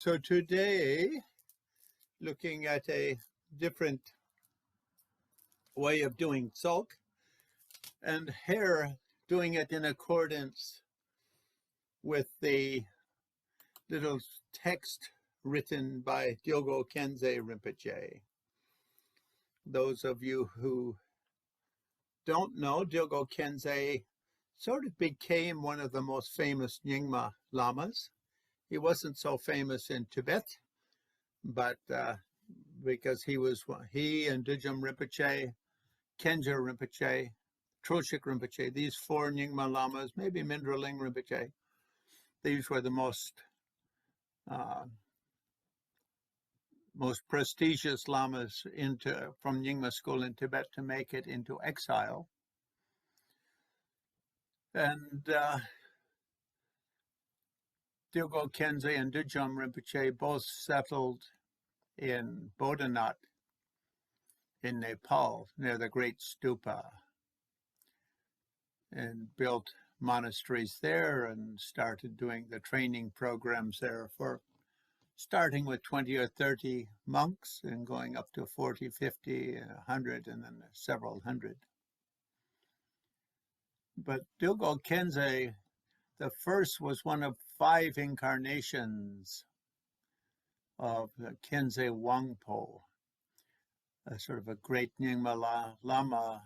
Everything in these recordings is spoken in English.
So today, looking at a different way of doing Tsog, and here doing it in accordance with the little text written by Dilgo Khyentse Rinpoche. Those of you who don't know, Dilgo Khyentse sort of became one of the most famous Nyingma lamas. He wasn't so famous in Tibet, but because he and Dijum Rinpoche, Khenja Rinpoche, Troshik Rinpoche, these four Nyingma lamas, maybe Mindraling Rinpoche, these were the most prestigious lamas from Nyingma school in Tibet to make it into exile. And Dilgo Khyentse and Dijum Rinpoche both settled in Bodhanath in Nepal near the Great Stupa and built monasteries there and started doing the training programs there for starting with 20 or 30 monks and going up to 40, 50, 100, and then several hundred. But Dilgo Khyentse, the first, was one of 5 incarnations of the Khyentse Wangpo, a sort of a great Nyingma Lama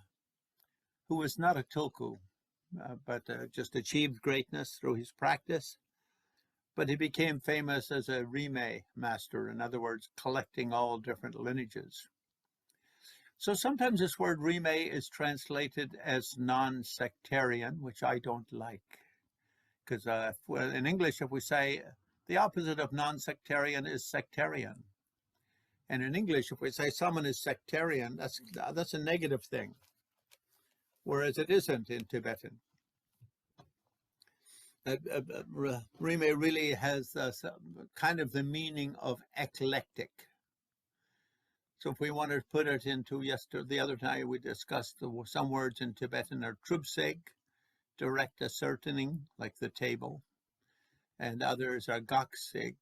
who was not a tulku, but just achieved greatness through his practice. But he became famous as a Rimey master, in other words, collecting all different lineages. So sometimes this word Rimey is translated as non-sectarian, which I don't like. Because in English, if we say the opposite of non-sectarian is sectarian. And in English, if we say someone is sectarian, that's a negative thing, whereas it isn't in Tibetan. Rimey really has kind of the meaning of eclectic. So if we want to put it into, the other time we discussed some words in Tibetan are trubseg, direct ascertaining, like the table, and others are gaksig,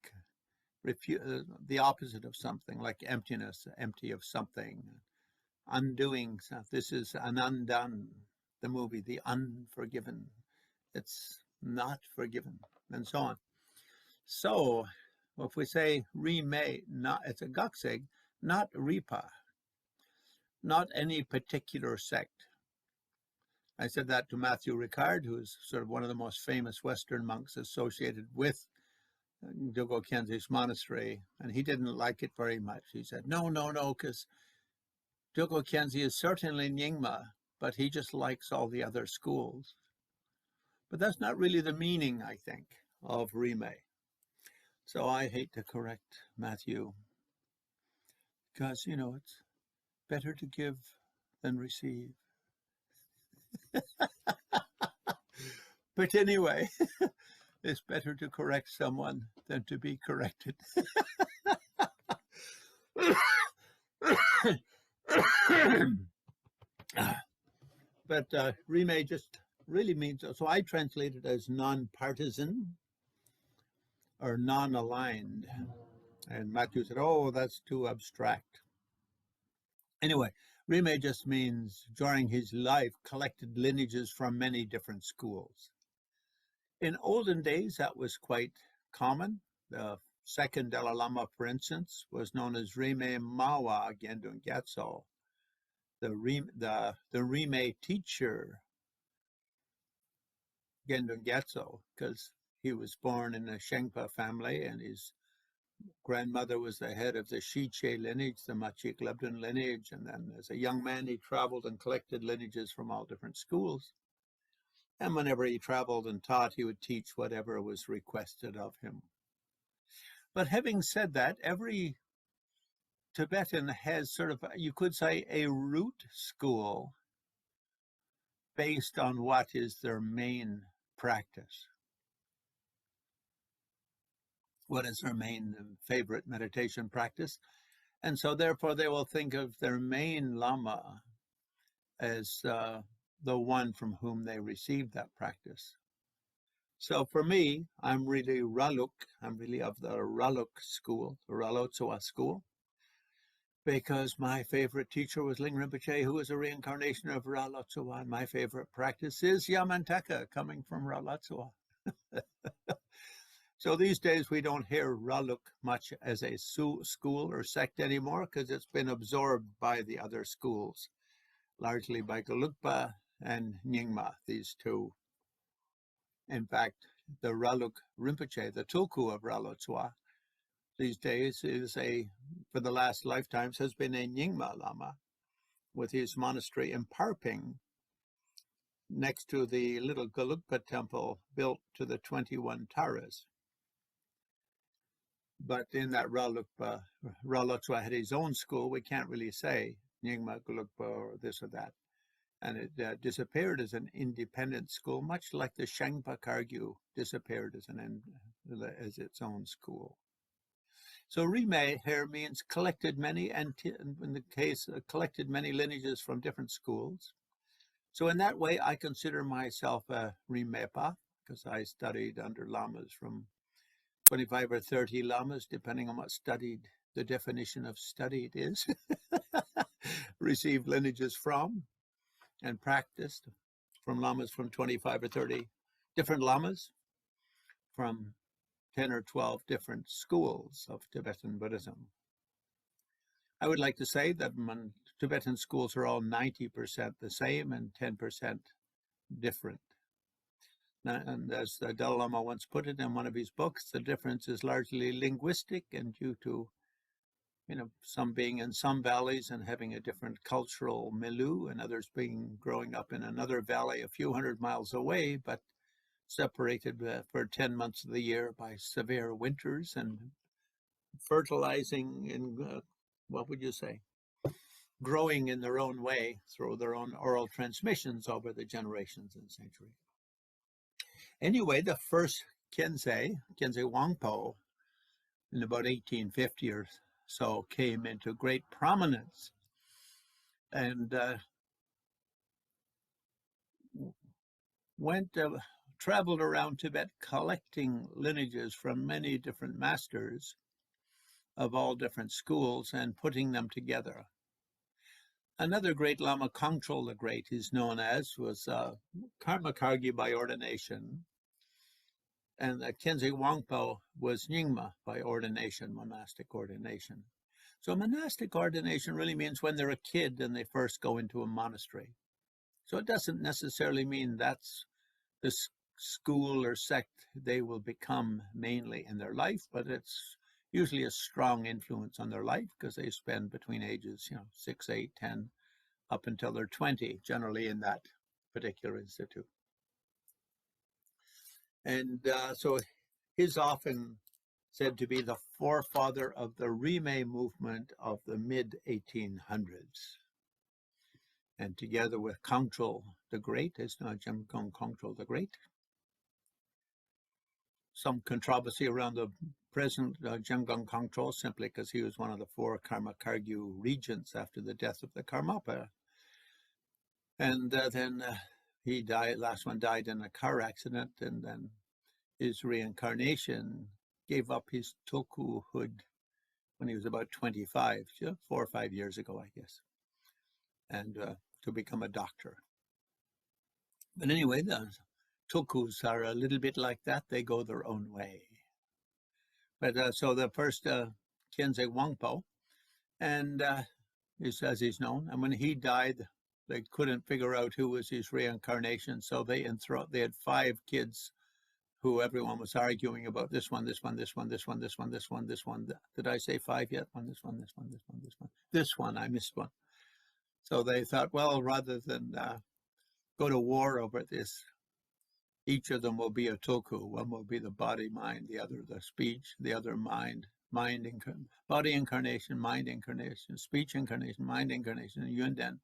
the opposite of something, like emptiness, empty of something, undoing. This is an undone, the movie, The Unforgiven. It's not forgiven, and so on. So if we say Rimey, it's a gaksig, not Ripa, not any particular sect. I said that to Matthew Ricard, who's sort of one of the most famous Western monks associated with Dilgo Khyentse's monastery, and he didn't like it very much. He said, no, because Dilgo Khyentse is certainly Nyingma, but he just likes all the other schools. But that's not really the meaning, I think, of Rimey. So I hate to correct Matthew, because, it's better to give than receive. But anyway, it's better to correct someone than to be corrected. But Rimey just really means, so I translate it as non-partisan or non-aligned. And Matthew said, oh, that's too abstract. Anyway, Rimey just means during his life collected lineages from many different schools. In olden days, that was quite common. The second Dalai Lama, for instance, was known as Rimey Mawa Gendun Gyatso, the Rimey teacher Gendun Gyatso, because he was born in a Shengpa family, and his grandmother was the head of the Shiche lineage, the Machik Lebden lineage, and then as a young man he traveled and collected lineages from all different schools. And whenever he traveled and taught, he would teach whatever was requested of him. But having said that, every Tibetan has sort of, you could say, a root school based on what is their main practice. What is their main favorite meditation practice? And so therefore they will think of their main Lama as the one from whom they received that practice. So for me, I'm really Raluk. I'm really of the Raluk school, the Ralotsua school, because my favorite teacher was Ling Rinpoche, who was a reincarnation of Ralotsua, and my favorite practice is Yamantaka, coming from Ralotsua. So these days we don't hear Raluk much as a school or sect anymore because it's been absorbed by the other schools, largely by Gelugpa and Nyingma, these two. In fact, the Raluk Rinpoche, the Tulku of Ralotsua, these days is for the last lifetimes, has been a Nyingma Lama with his monastery in Parping next to the little Gelugpa temple built to the 21 Taras. But in that Ralotsua had his own school. We can't really say Nyingma, Gelugpa, or this or that. And it disappeared as an independent school, much like the Shangpa Kargyu disappeared as its own school. So Rimey here means collected many, and in the case, collected many lineages from different schools. So in that way, I consider myself a Rimepa, because I studied under lamas from 25 or 30 lamas, depending on what the definition of studied is, received lineages from and practiced from lamas from 25 or 30 different lamas from 10 or 12 different schools of Tibetan Buddhism. I would like to say that Tibetan schools are all 90% the same and 10% different. And as the Dalai Lama once put it in one of his books, the difference is largely linguistic and due to, some being in some valleys and having a different cultural milieu, and others growing up in another valley a few hundred miles away, but separated for 10 months of the year by severe winters and fertilizing in, what would you say, growing in their own way through their own oral transmissions over the generations and centuries. Anyway, the first Khyentse Wangpo, in about 1850 or so, came into great prominence and traveled around Tibet collecting lineages from many different masters of all different schools and putting them together. Another great Lama, Kongtrul the Great, is known as, was Karma Kargi by ordination, and Khyentse Wangpo was Nyingma by ordination, monastic ordination. So monastic ordination really means when they're a kid and they first go into a monastery. So it doesn't necessarily mean that's the school or sect they will become mainly in their life, but it's usually a strong influence on their life because they spend between ages, 6, 8, 10, up until they're 20, generally in that particular institute. And so he's often said to be the forefather of the Rimey movement of the mid-1800s. And together with Kongtrul the Great, it's now Jemgong Kongtrul the Great. Some controversy around the present Jemgong Kongtrul, simply because he was one of the 4 Karma Kargyu regents after the death of the Karmapa. And then he died, last one died in a car accident, and then his reincarnation gave up his tulkuhood when he was about 25, 4 or 5 years ago, I guess, and to become a doctor. But anyway, the tulkus are a little bit like that. They go their own way. But so the first Khyentse Wangpo, and as he's known, and when he died, they couldn't figure out who was his reincarnation, so they had 5 kids who everyone was arguing about, this one, this one, this one, this one, this one, this one, this one. Did I say 5 yet? This one, this one, this one, this one. This one, I missed one. So they thought, well, rather than go to war over this, each of them will be a tulku. One will be the body, mind, the other the speech, the other body incarnation, mind incarnation, speech incarnation, mind incarnation, and Yunden,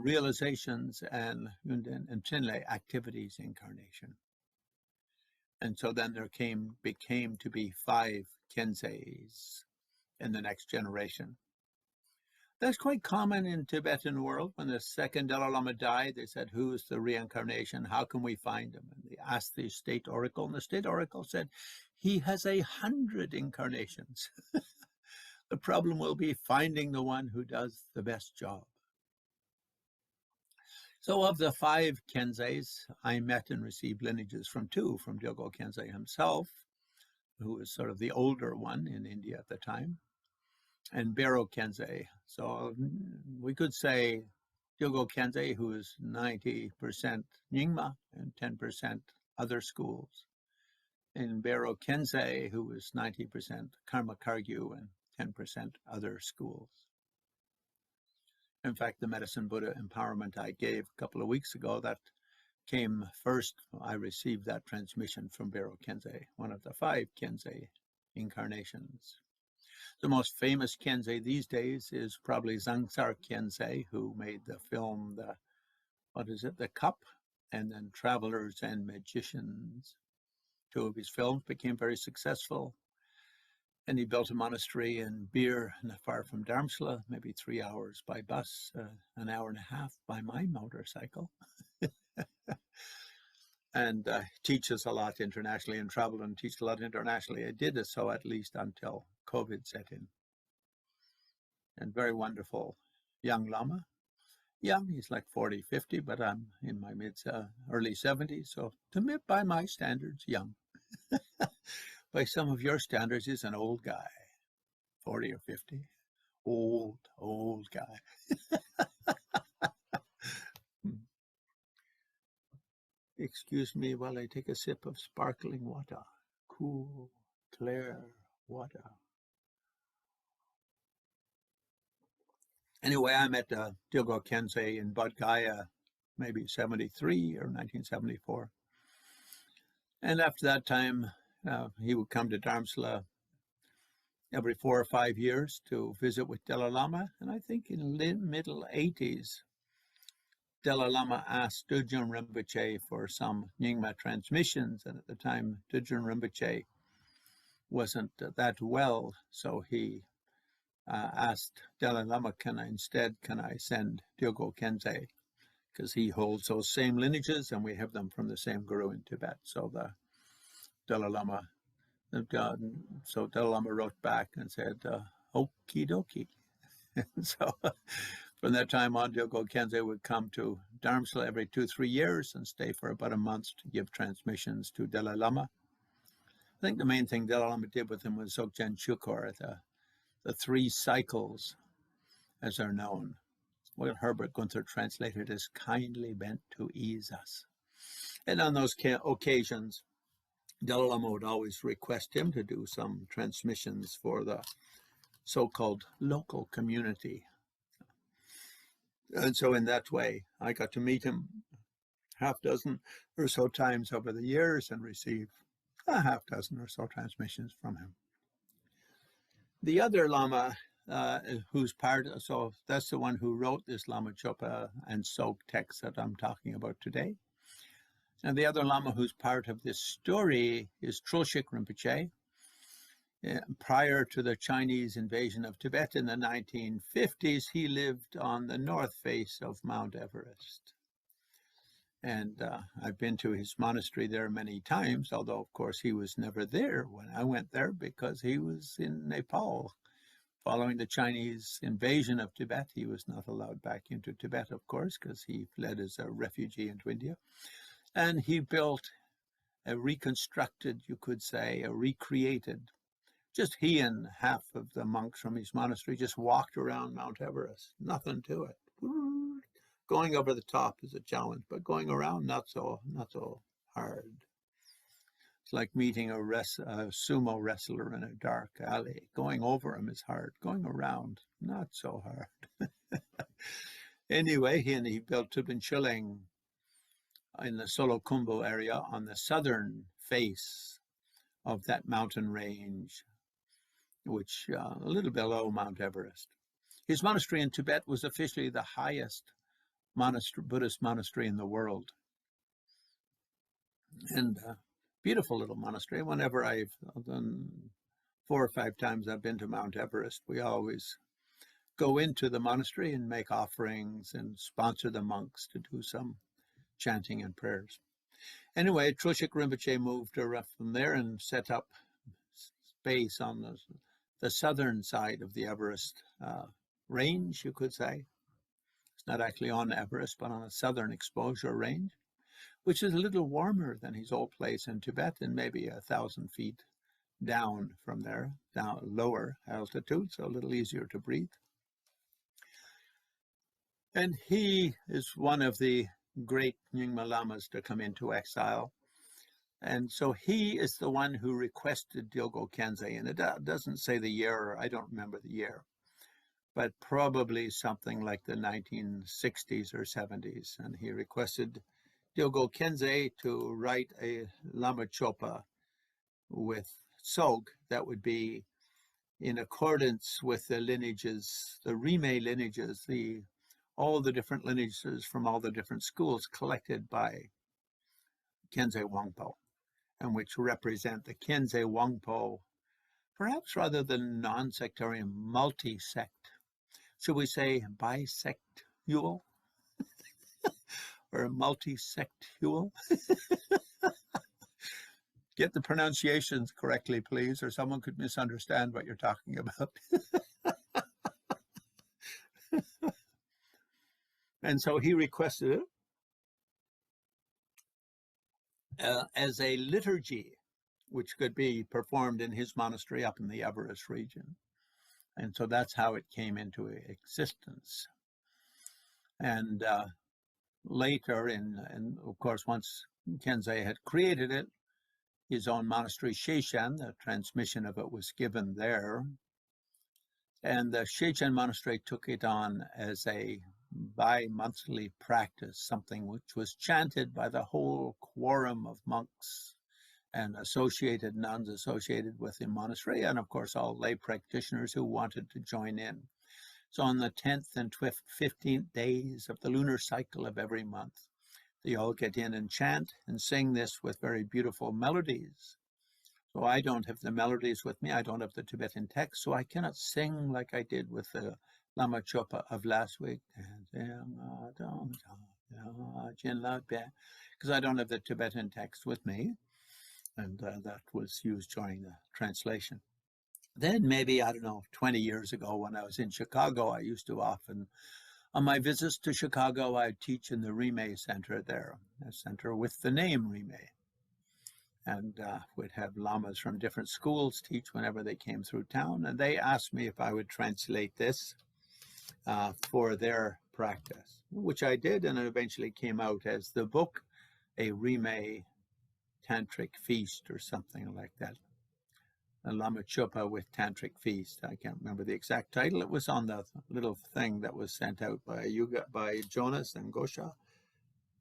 realizations, and Yunden and Chinle, activities incarnation. And so then there became to be 5 Khyentses in the next generation. That's quite common in Tibetan world. When the second Dalai Lama died, they said, who's the reincarnation? How can we find him? And they asked the state oracle, and the state oracle said, he has 100 incarnations. The problem will be finding the one who does the best job. So of the 5 Khyentses, I met and received lineages from 2, from Dilgo Khyentse himself, who was sort of the older one in India at the time, and Bero Khyentse. So we could say Dilgo Khyentse, who is 90% Nyingma and 10% other schools, and Bero Khyentse, who was 90% Karma Kargyu and 10% other schools. In fact, the Medicine Buddha empowerment I gave a couple of weeks ago, that came first. I received that transmission from Bero Khyentse, one of the 5 Khyentse incarnations. The most famous Khyentse these days is probably Zangsar Khyentse, who made the film, The Cup, and then Travelers and Magicians. 2 of his films became very successful. And he built a monastery in Bir, not far from Dharamsala, maybe 3 hours by bus, an hour and a half by my motorcycle. And teaches a lot internationally and traveled and teaches a lot internationally. I did so at least until COVID set in. And very wonderful young Lama. Young, he's like 40, 50, but I'm in my early 70s. So to me, by my standards, young. By some of your standards, he's an old guy, 40 or 50. Old guy. Excuse me while I take a sip of sparkling water. Cool, clear water. Anyway, I met Dilgo Khyentse in Bodh Gaya, maybe 73 or 1974. And after that time, he would come to Dharamsala every 4 or 5 years to visit with Dalai Lama. And I think in the middle 80s, Dalai Lama asked Dudjun Rinpoche for some Nyingma transmissions. And at the time, Dudjun Rinpoche wasn't that well. So he asked Dalai Lama, can I send Dilgo Khyentse? Because he holds those same lineages and we have them from the same guru in Tibet. So the Dalai Lama wrote back and said, okie dokie. So from that time on, Dilgo Khyentse would come to Dharamsala every 2-3 years and stay for about a month to give transmissions to Dalai Lama. I think the main thing Dalai Lama did with him was Dzogchen Chukor, the 3 cycles, as they're known. What Herbert Gunther translated as kindly bent to ease us. And on those occasions, Dalai Lama would always request him to do some transmissions for the so-called local community. And so in that way, I got to meet him half dozen or so times over the years and receive a half dozen or so transmissions from him. The other Lama, who's part, so that's the one who wrote this Lama Chopa and Tsog text that I'm talking about today. And the other Lama who's part of this story is Trulshik Rinpoche. Prior to the Chinese invasion of Tibet in the 1950s, he lived on the north face of Mount Everest. And I've been to his monastery there many times, although, of course, he was never there when I went there because he was in Nepal. Following the Chinese invasion of Tibet, he was not allowed back into Tibet, of course, because he fled as a refugee into India. And he built a reconstructed, you could say, a recreated, just he and half of the monks from his monastery just walked around Mount Everest, nothing to it. Going over the top is a challenge, but going around, not so hard. It's like meeting a sumo wrestler in a dark alley. Going over him is hard. Going around, not so hard. Anyway, he built Tubin Chilling in the Solokhumbu area on the southern face of that mountain range, which a little below Mount Everest. His monastery in Tibet was officially the highest Buddhist monastery in the world. And beautiful little monastery. Whenever I've done 4 or 5 times I've been to Mount Everest, we always go into the monastery and make offerings and sponsor the monks to do some chanting and prayers. Anyway, Troshik Rinpoche moved from there and set up base on the southern side of the Everest range, you could say. It's not actually on Everest, but on a southern exposure range, which is a little warmer than his old place in Tibet, and maybe 1,000 feet down from there, down lower altitude, so a little easier to breathe. And he is one of the great Nyingma Lamas to come into exile. And so he is the one who requested Dilgo Khyentse, and it doesn't say the year, I don't remember the year, but probably something like the 1960s or 70s. And he requested Dilgo Khyentse to write a Lama Chopa with Tsog that would be in accordance with the lineages, the Rimey lineages, all the different lineages from all the different schools collected by Khyentse Wangpo, and which represent the Khyentse Wangpo, perhaps rather than non-sectarian, multi-sect. Should we say bisexual or multi-sectual? Get the pronunciations correctly, please, or someone could misunderstand what you're talking about. And so he requested it as a liturgy, which could be performed in his monastery up in the Everest region. And so that's how it came into existence. And later, and of course, once Khyentse had created it, his own monastery, Shechen, the transmission of it was given there. And the Shechen monastery took it on as a bi-monthly practice, something which was chanted by the whole quorum of monks and associated nuns associated with the monastery, and of course all lay practitioners who wanted to join in. So on the 10th and 15th days of the lunar cycle of every month, they all get in and chant and sing this with very beautiful melodies. So I don't have the melodies with me, I don't have the Tibetan text, so I cannot sing like I did with the Lama Chopa of last week, because I don't have the Tibetan text with me, and that was used during the translation. Then maybe, I don't know, 20 years ago when I was in Chicago, I used to often, on my visits to Chicago, I'd teach in the Rimey Center there, a center with the name Rimey. And would have lamas from different schools teach whenever they came through town. And they asked me if I would translate this for their practice, which I did, and it eventually came out as the book, A Rimey Tantric Feast or something like that. A Lama Chopa with Tantric Feast. I can't remember the exact title. It was on the little thing that was sent out by Jonas and Gosha.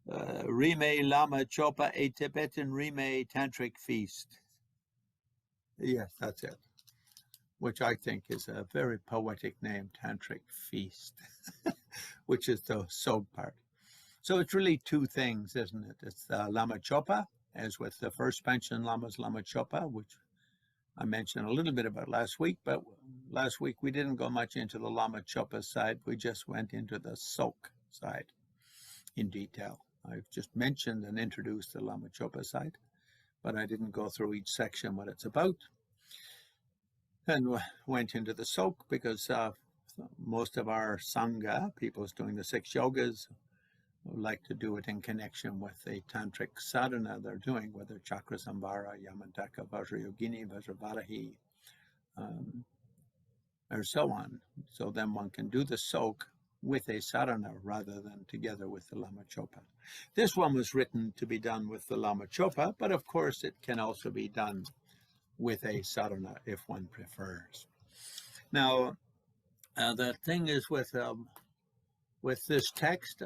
Rimey Lama Chopa, a Tibetan Rimey Tantric Feast. Yes, that's it. Which I think is a very poetic name, Tantric Feast, which is the Tsog part. So it's really two things, isn't it? It's Lama Chopa, as with the first pension Lama's Lama Chopa, which I mentioned a little bit about last week, but last week we didn't go much into the Lama Chopa side. We just went into the Tsog side in detail. I've just mentioned and introduced the Lama Chopa side, but I didn't go through each section what it's about. And went into the Tsog because most of our Sangha, people doing the 6 yogas, like to do it in connection with a tantric sadhana they're doing, whether Chakra Samvara, Yamantaka, Vajrayogini, Vajravarahi, or so on. So then one can do the Tsog with a sadhana rather than together with the Lama Chopa. This one was written to be done with the Lama Chopa, but of course it can also be done with a sadhana if one prefers. Now, the thing is with this text,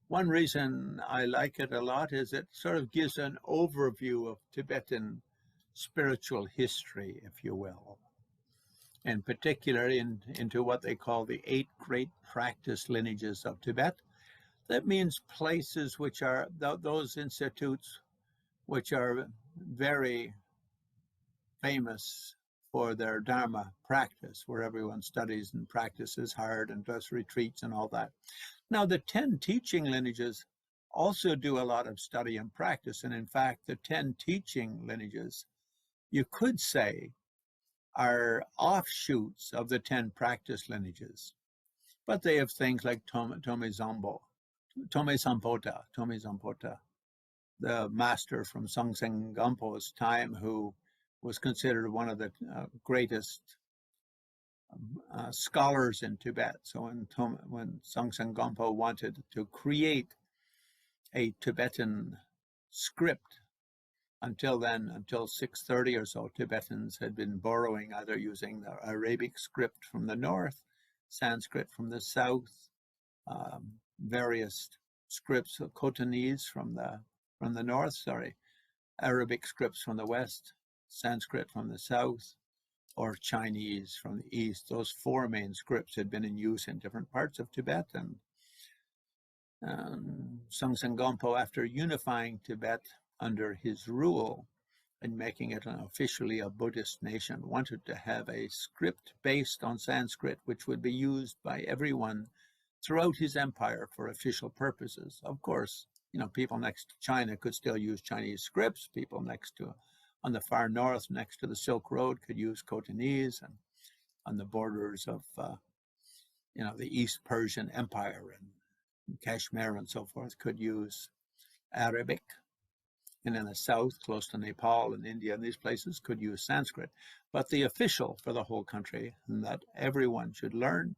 one reason I like it a lot is it sort of gives an overview of Tibetan spiritual history, if you will, and particularly into what they call the 8 great practice lineages of Tibet. That means places which are, those institutes which are very famous for their Dharma practice, where everyone studies and practices hard and does retreats and all that. Now, the 10 teaching lineages also do a lot of study and practice. And in fact, the 10 teaching lineages, you could say, are offshoots of the 10 practice lineages. But they have things like Tome Sampota, the master from Songtsen Gampo's time, who was considered one of the greatest scholars in Tibet. So when Songtsen Gampo wanted to create a Tibetan script, until then, until 630 or so, Tibetans had been borrowing, either using the Arabic script from the north, Sanskrit from the south, various scripts of Khotanese from the north, Arabic scripts from the west, Sanskrit from the south, or Chinese from the east. Those four main scripts had been in use in different parts of Tibet, and Songtsen Gampo, after unifying Tibet under his rule and making it officially a Buddhist nation, wanted to have a script based on Sanskrit, which would be used by everyone throughout his empire for official purposes. Of course, people next to China could still use Chinese scripts. People on the far north, next to the Silk Road, could use Khotanese, and on the borders of, the East Persian Empire and Kashmir and so forth, could use Arabic. And in the south, close to Nepal and India and these places, could use Sanskrit. But the official for the whole country, and that everyone should learn,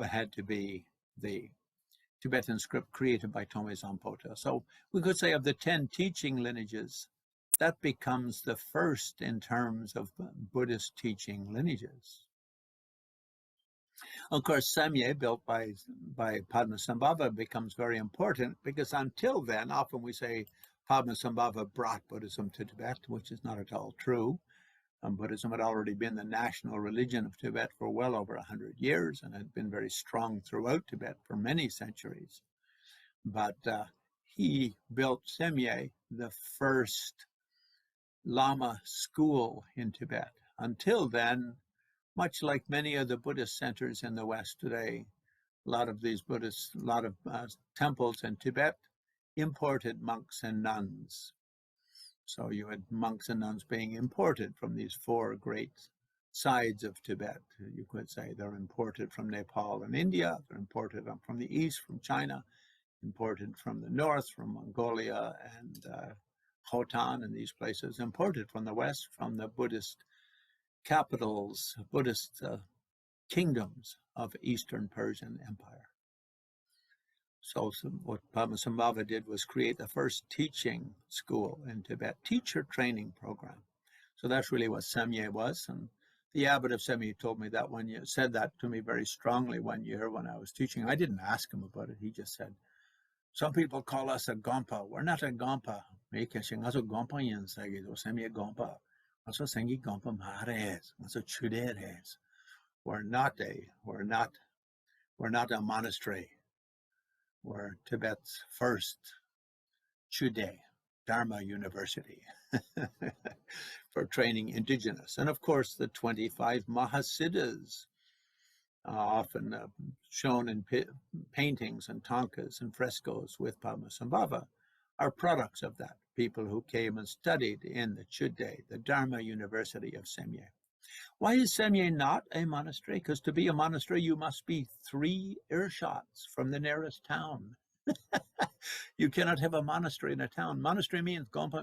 had to be the Tibetan script created by Tome Sampota. So we could say of the 10 teaching lineages, that becomes the first in terms of Buddhist teaching lineages. Of course, Samye, built by Padmasambhava, becomes very important, because until then, often we say Padmasambhava brought Buddhism to Tibet, which is not at all true. Buddhism had already been the national religion of Tibet for well over 100 years and had been very strong throughout Tibet for many centuries. But he built Samye, the first Lama school in Tibet. Until then, much like many of the Buddhist centers in the West today, a lot of temples in Tibet imported monks and nuns. So you had monks and nuns being imported from these four great sides of Tibet. You could say they're imported from Nepal and India, they're imported from the east, from China, imported from the north, from Mongolia and Khotan and these places, imported from the west, from the Buddhist capitals, Buddhist kingdoms of Eastern Persian Empire. So what Padmasambhava did was create the first teaching school in Tibet, teacher training program. So that's really what Samye was. And the abbot of Samye told me that said that to me very strongly one year when I was teaching. I didn't ask him about it. He just said, some people call us a Gompa. We're not a Gompa. We're not a monastery. We're Tibet's first Chude, Dharma University, for training indigenous. And of course, the 25 Mahasiddhas, often shown in paintings and tankas and frescoes with Padmasambhava, are products of that. People who came and studied in the Chude, the Dharma University of Samye. Why is Samye not a monastery? Because to be a monastery, you must be 3 earshots from the nearest town. You cannot have a monastery in a town. Monastery means, Gompa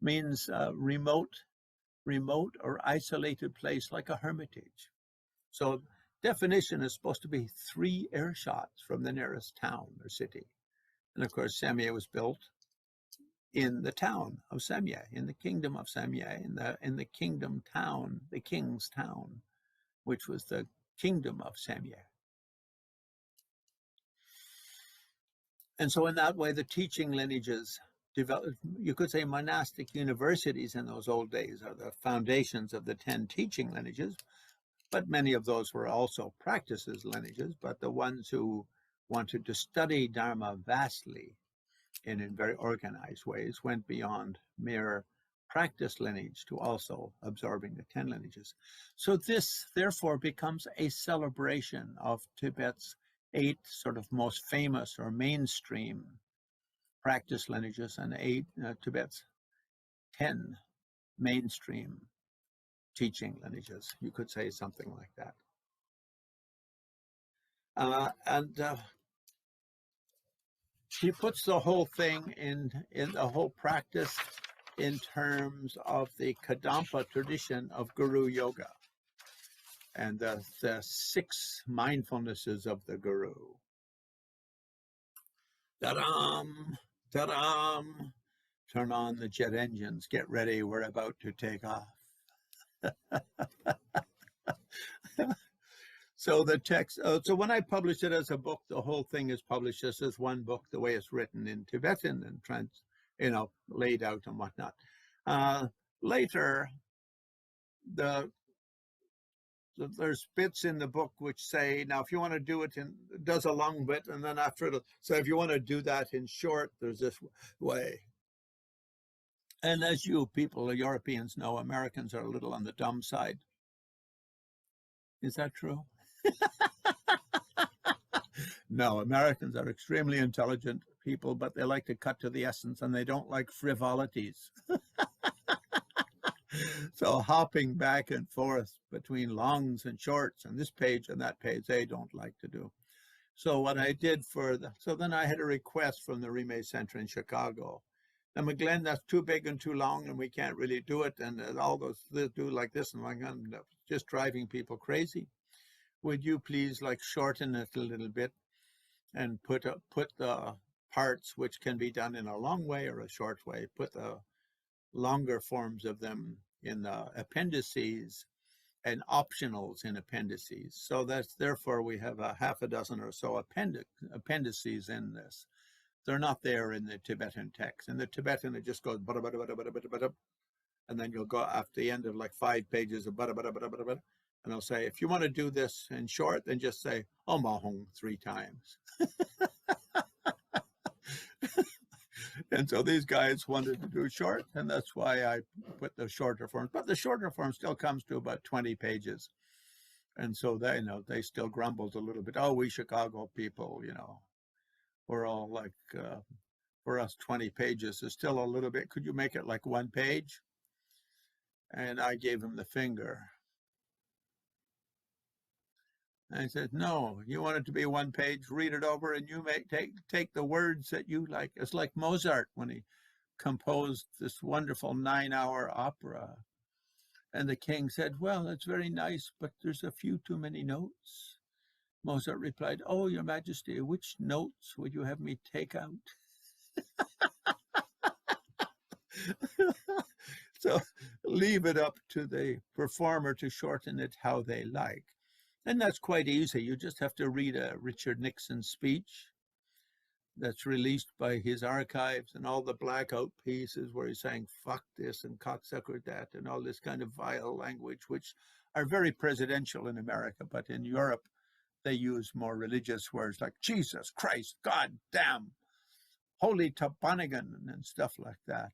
means remote or isolated place, like a hermitage. So definition is supposed to be 3 earshots from the nearest town or city. And of course, Samye was built in the town of Samye, in the kingdom of Samye, in the kingdom town, the king's town, which was the kingdom of Samye. And so in that way, the teaching lineages developed. You could say monastic universities in those old days are the foundations of the 10 teaching lineages, but many of those were also practices lineages. But the ones who wanted to study Dharma vastly and in very organized ways went beyond mere practice lineage to also absorbing the 10 lineages. So this therefore becomes a celebration of Tibet's 8 sort of most famous or mainstream practice lineages and 8 Tibet's 10 mainstream teaching lineages. You could say something like that. And he puts the whole thing in the whole practice in terms of the Kadampa tradition of Guru Yoga and the 6 mindfulnesses of the Guru. Ta-dam, ta-dam, turn on the jet engines, get ready, we're about to take off. So the text, so when I publish it as a book, the whole thing is published just as one book, the way it's written in Tibetan and laid out and whatnot. Later, there's bits in the book which say, now if you want to do it does a long bit, and then after it, so if you want to do that in short, there's this way. And as you people, Europeans know, Americans are a little on the dumb side. Is that true? No, Americans are extremely intelligent people, but they like to cut to the essence and they don't like frivolities. So hopping back and forth between longs and shorts and this page and that page, they don't like to do. So what I did so then I had a request from the Rimey Center in Chicago. Lama Glenn, that's too big and too long and we can't really do it. And all those do like this and like I'm just driving people crazy. Would you please like shorten it a little bit and put the parts which can be done in a long way or a short way, put the longer forms of them in the appendices and optionals in appendices. So that's therefore we have a half a dozen or so appendices in this. They're not there in the Tibetan text. In the Tibetan, it just goes bada, bada, bada, bada, bada, bada, and then you'll go after the end of like 5 pages of bada, bada, bada, bada, bada, and I'll say, if you want to do this in short, then just say Om Ahong 3 times. And so these guys wanted to do short, and that's why I put the shorter forms. But the shorter form still comes to about 20 pages. And so they still grumbled a little bit. Oh, we Chicago people, we're all like, for us, 20 pages is still a little bit. Could you make it like 1 page? And I gave him the finger. And I said, no, you want it to be 1 page, read it over, and you take the words that you like. It's like Mozart when he composed this wonderful 9-hour opera. And the king said, well, it's very nice, but there's a few too many notes. Mozart replied, oh, Your Majesty, which notes would you have me take out? So leave it up to the performer to shorten it how they like. And that's quite easy. You just have to read a Richard Nixon speech that's released by his archives and all the blackout pieces where he's saying, fuck this and cocksucker that and all this kind of vile language, which are very presidential in America, but in Europe, they use more religious words like Jesus Christ, God damn, holy Tobanigan and stuff like that.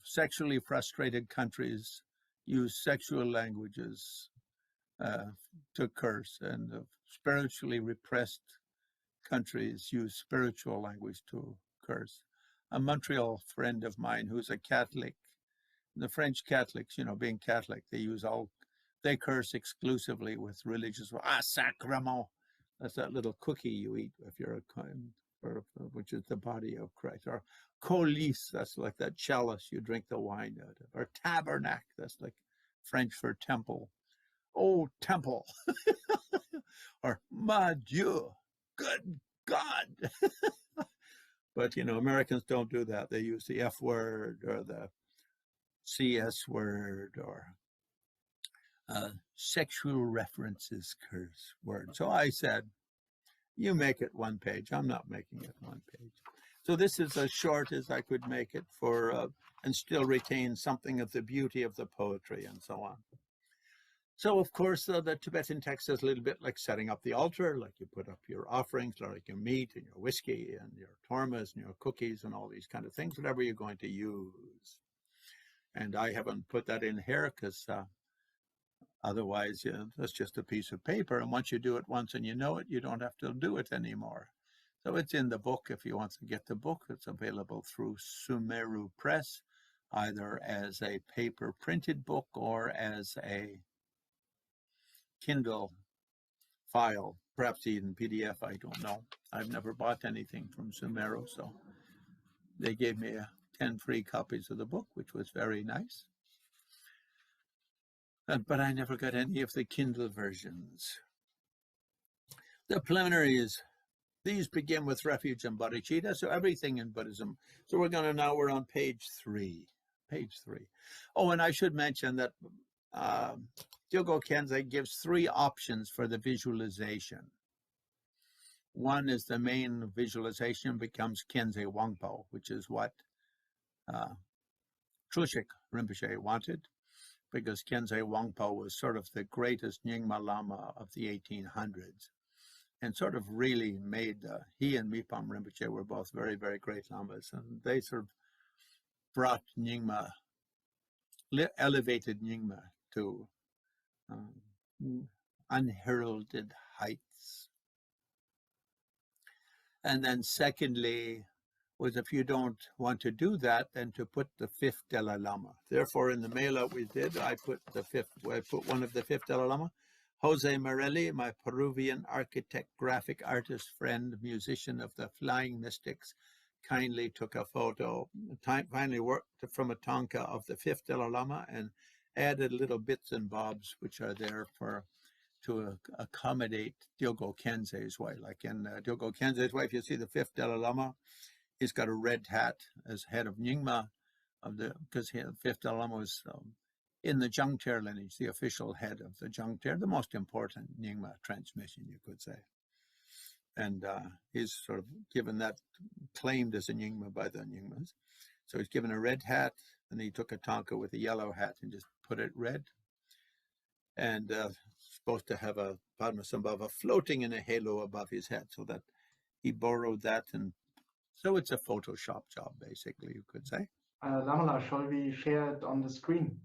Sexually frustrated countries use sexual languages to curse, and spiritually repressed countries use spiritual language to curse. A Montreal friend of mine who's a Catholic, the French Catholics, being Catholic, they curse exclusively with religious, sacrament. That's that little cookie you eat if you're which is the body of Christ. Or colis, that's like that chalice you drink the wine out of. Or tabernacle, that's like French for temple. Oh, temple. Or my Dieu, good God. But, Americans don't do that. They use the F word or the CS word or sexual references curse word. So I said, you make it 1 page. I'm not making it 1 page. So this is as short as I could make it and still retain something of the beauty of the poetry and so on. So, of course, the Tibetan text is a little bit like setting up the altar, like you put up your offerings, like your meat and your whiskey and your tormas and your cookies and all these kind of things, whatever you're going to use. And I haven't put that in here because otherwise, that's just a piece of paper. And once you do it once and you know it, you don't have to do it anymore. So it's in the book. If you want to get the book, it's available through Sumeru Press, either as a paper printed book or as a Kindle file, perhaps even PDF, I don't know. I've never bought anything from Sumeru, so they gave me 10 free copies of the book, which was very nice. But I never got any of the Kindle versions. The preliminaries, these begin with refuge and bodhicitta, so everything in Buddhism. So we're on page 3. Page 3. Oh, and I should mention that Dilgo Khyentse gives 3 options for the visualization. One is the main visualization becomes Khyentse Wangpo, which is what Trulshik Rinpoche wanted, because Khyentse Wangpo was sort of the greatest Nyingma Lama of the 1800s, and sort of really made, he and Mipam Rinpoche were both very, very great Lamas, and they sort of brought Nyingma, elevated Nyingma to unheralded heights. And then secondly, was if you don't want to do that, then to put the 5th Dalai Lama. Therefore, in the mail out we did, I put one of the 5th Dalai Lama. Jose Morelli, my Peruvian architect, graphic artist, friend, musician of the Flying Mystics, kindly took a photo, finally worked from a tanka of the 5th Dalai Lama and added little bits and bobs which are there to accommodate Dilgo Khyentse's way. Like in Dilgo Khyentse's way, if you see the 5th Dalai Lama, he's got a red hat as head of Nyingma, because the 5th Dalai Lama was in the Jungter lineage, the official head of the Jungter, the most important Nyingma transmission, you could say. And he's sort of given that, claimed as a Nyingma by the Nyingmas. So he's given a red hat, and he took a tanka with a yellow hat and just put it red. And supposed to have a Padmasambhava floating in a halo above his head, so that he borrowed that, and so it's a Photoshop job, basically, you could say. Lamala, shall we share it on the screen,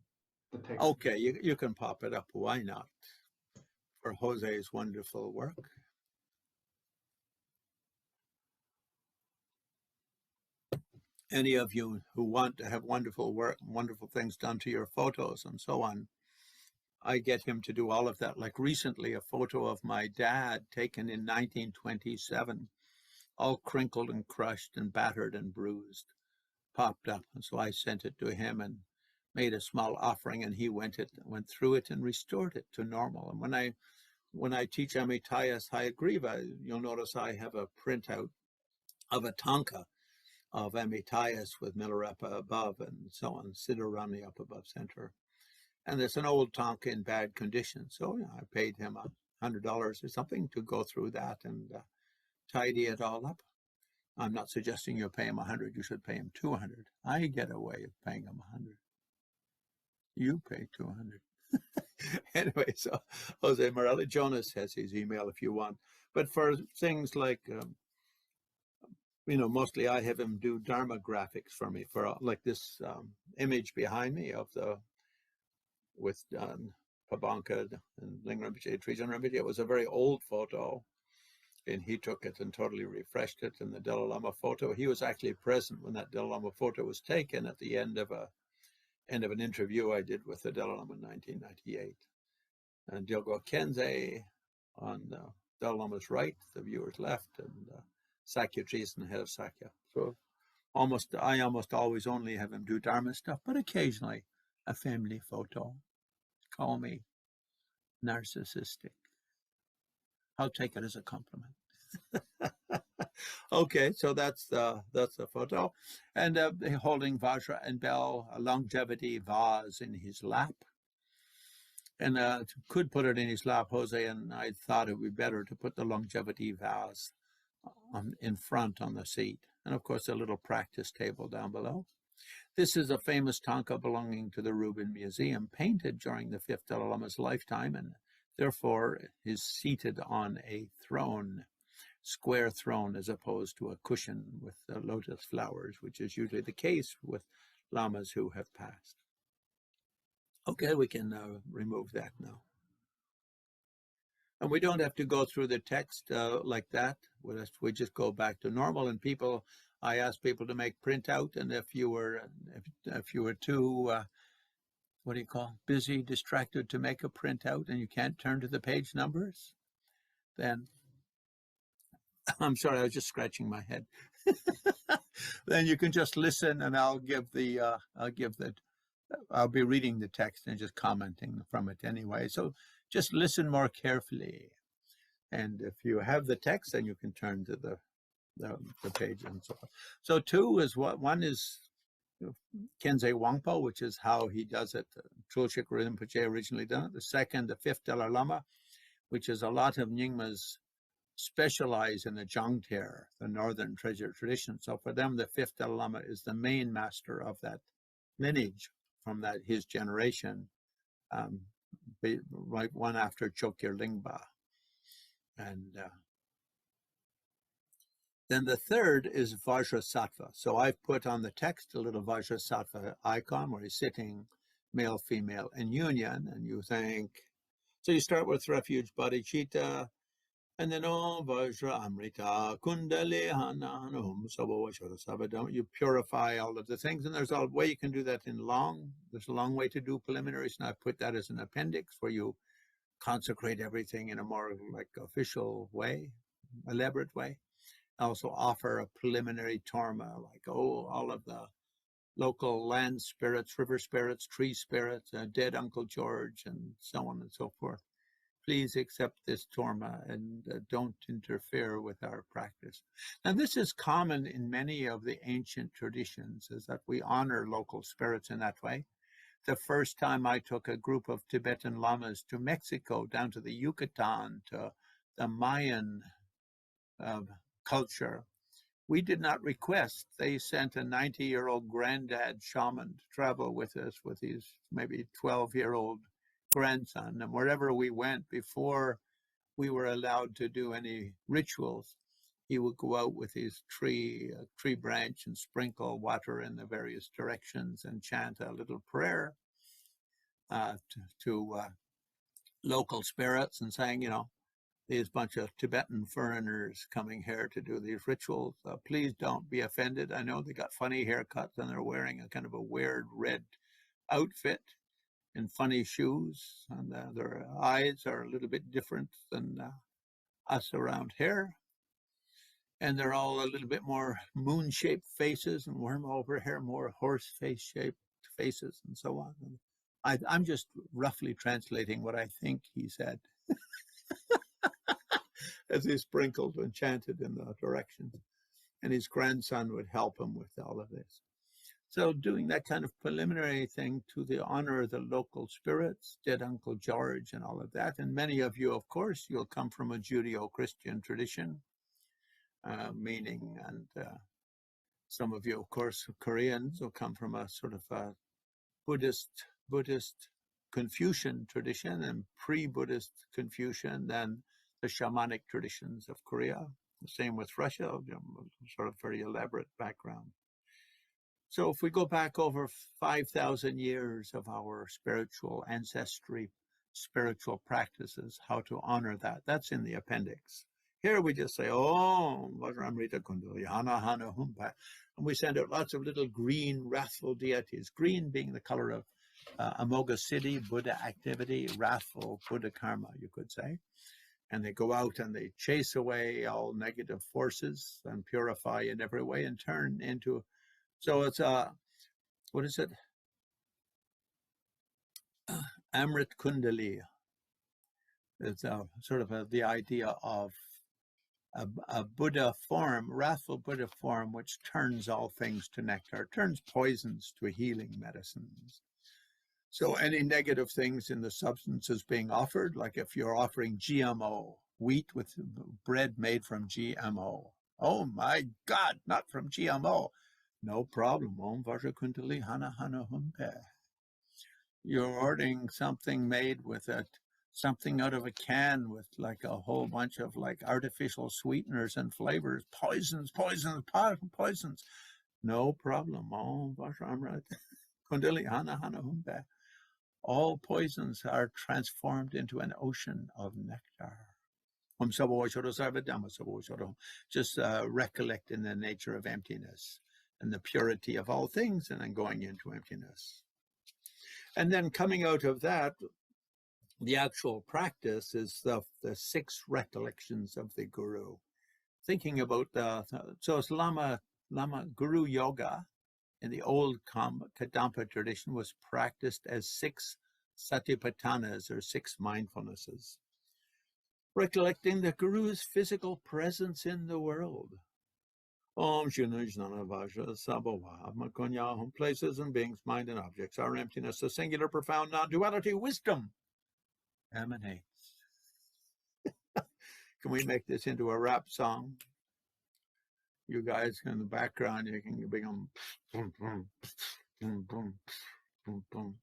the text? Okay, you can pop it up. Why not? For Jose's wonderful work. Any of you who want to have wonderful work, wonderful things done to your photos and so on, I get him to do all of that. Like recently, a photo of my dad taken in 1927, all crinkled and crushed and battered and bruised, popped up. And so I sent it to him and made a small offering, and he went through it and restored it to normal. And when I teach Amitāyas Hayagriva, you'll notice I have a printout of a tanka of Amitāyas with Milarepa above and so on, Siddharani up above center. And there's an old tanka in bad condition. So I paid him $100 or something to go through that and tidy it all up. I'm not suggesting you pay him 100. You should pay him 200. I get away with paying him 100. You pay 200. Anyway, so Jose Morelli, Jonas has his email if you want. But for things like, mostly I have him do Dharma graphics for me, for like this image behind me with Pabanka and Ling Rinpoche, Trijang Rinpoche. It was a very old photo, and he took it and totally refreshed it. And the Dalai Lama photo, he was actually present when that Dalai Lama photo was taken at the end of an interview I did with the Dalai Lama in 1998. And Dilgo Khyentse on the Dalai Lama's right, the viewer's left, and Sakya Trisen, head of Sakya. So I almost always only have him do Dharma stuff, but occasionally a family photo. Call me narcissistic. I'll take it as a compliment. Okay, so that's the photo, and holding Vajra and Bell, a longevity vase in his lap, and could put it in his lap, Jose, and I thought it would be better to put the longevity vase in front on the seat, and of course a little practice table down below. This is a famous tanka belonging to the Rubin Museum, painted during the fifth Dalai Lama's lifetime, and therefore is seated on a throne, square throne, as opposed to a cushion with lotus flowers, which is usually the case with lamas who have passed. Okay, we can remove that now. And we don't have to go through the text like that. We just go back to normal. And people, I ask people to make printout. And if you were too, what do you call, busy, distracted to make a printout, and you can't turn to the page numbers, then I'm sorry, I was just scratching my head. Then you can just listen, and I'll be reading the text and just commenting from it anyway. So just listen more carefully. And if you have the text, then you can turn to the page and so on. So two is one is Khyentse Wangpo, which is how he does it. Trulshik Rinpoche originally done it. The second, the fifth Dalai Lama, which is a lot of Nyingmas specialize in the Jangter, the Northern Treasure tradition. So for them, the fifth Dalai Lama is the main master of that lineage from his generation, right one after Chogyar Lingpa. And then the third is Vajrasattva. So I've put on the text a little Vajrasattva icon where he's sitting, male, female, in union, and you think, so you start with refuge, bodhicitta, and then Om Vajra Amrita Kundali Hananum Sabavashara. You purify all of the things, and there's a way you can do that there's a long way to do preliminaries, and I put that as an appendix where you consecrate everything in a more like official way, elaborate way. Also offer a preliminary torma, like all of the local land spirits, river spirits, tree spirits, dead Uncle George, and so on and so forth. Please accept this torma and don't interfere with our practice. Now, this is common in many of the ancient traditions, is that we honor local spirits in that way. The first time I took a group of Tibetan lamas to Mexico, down to the Yucatan, to the Mayan culture, we did not request. They sent a 90-year-old granddad shaman to travel with us with his maybe 12-year-old grandson. And wherever we went, before we were allowed to do any rituals, he would go out with his tree branch and sprinkle water in the various directions and chant a little prayer to local spirits and saying, these bunch of Tibetan foreigners coming here to do these rituals, please don't be offended. I know they got funny haircuts and they're wearing a kind of a weird red outfit and funny shoes, and their eyes are a little bit different than us around here. And they're all a little bit more moon-shaped faces, and we're over here more horse face-shaped faces and so on. And I'm just roughly translating what I think he said as he sprinkled and chanted in the directions. And his grandson would help him with all of this. So doing that kind of preliminary thing to the honor of the local spirits, dead Uncle George and all of that. And many of you, of course, you'll come from a Judeo-Christian tradition, meaning, and some of you, of course, Koreans will come from a sort of a Buddhist Confucian tradition, and pre-Buddhist Confucian, then the shamanic traditions of Korea. The same with Russia, sort of very elaborate background. So if we go back over 5,000 years of our spiritual ancestry, spiritual practices, how to honor that, that's in the appendix. Here we just say, Om Vajramrita Kundali Hana Hana Humpa. And we send out lots of little green, wrathful deities, green being the color of Amoga Siddhi, Buddha activity, wrathful Buddha karma, you could say. And they go out and they chase away all negative forces and purify in every way and turn into, so it's what is it? Amrit Kundali. It's sort of the idea of a Buddha form, wrathful Buddha form, which turns all things to nectar, turns poisons to healing medicines. So any negative things in the substances being offered, like if you're offering GMO, wheat with bread made from GMO. Oh my God, not from GMO. No problem. Om Vajra Kundali Hana Hana Humpe. You're ordering something made with it, something out of a can with like a whole bunch of like artificial sweeteners and flavors, poisons, poisons. No problem. Om Vajra Amrit Kundali Hana Hana Humpe. All poisons are transformed into an ocean of nectar. Just recollecting the nature of emptiness and the purity of all things, and then going into emptiness. And then coming out of that, the actual practice is the 6 recollections of the Guru. Thinking about so it's Lama Guru Yoga in the old Kadampa tradition was practiced as 6 satipatthanas, or 6 mindfulnesses. Recollecting the Guru's physical presence in the world. Om Shinujnana Vajra Sabhava Makunya, places and beings, mind and objects, our emptiness, the singular, profound, non-duality, wisdom emanates. Can we make this into a rap song? You guys in the background, you can bring them boom, boom, boom, boom, boom, boom.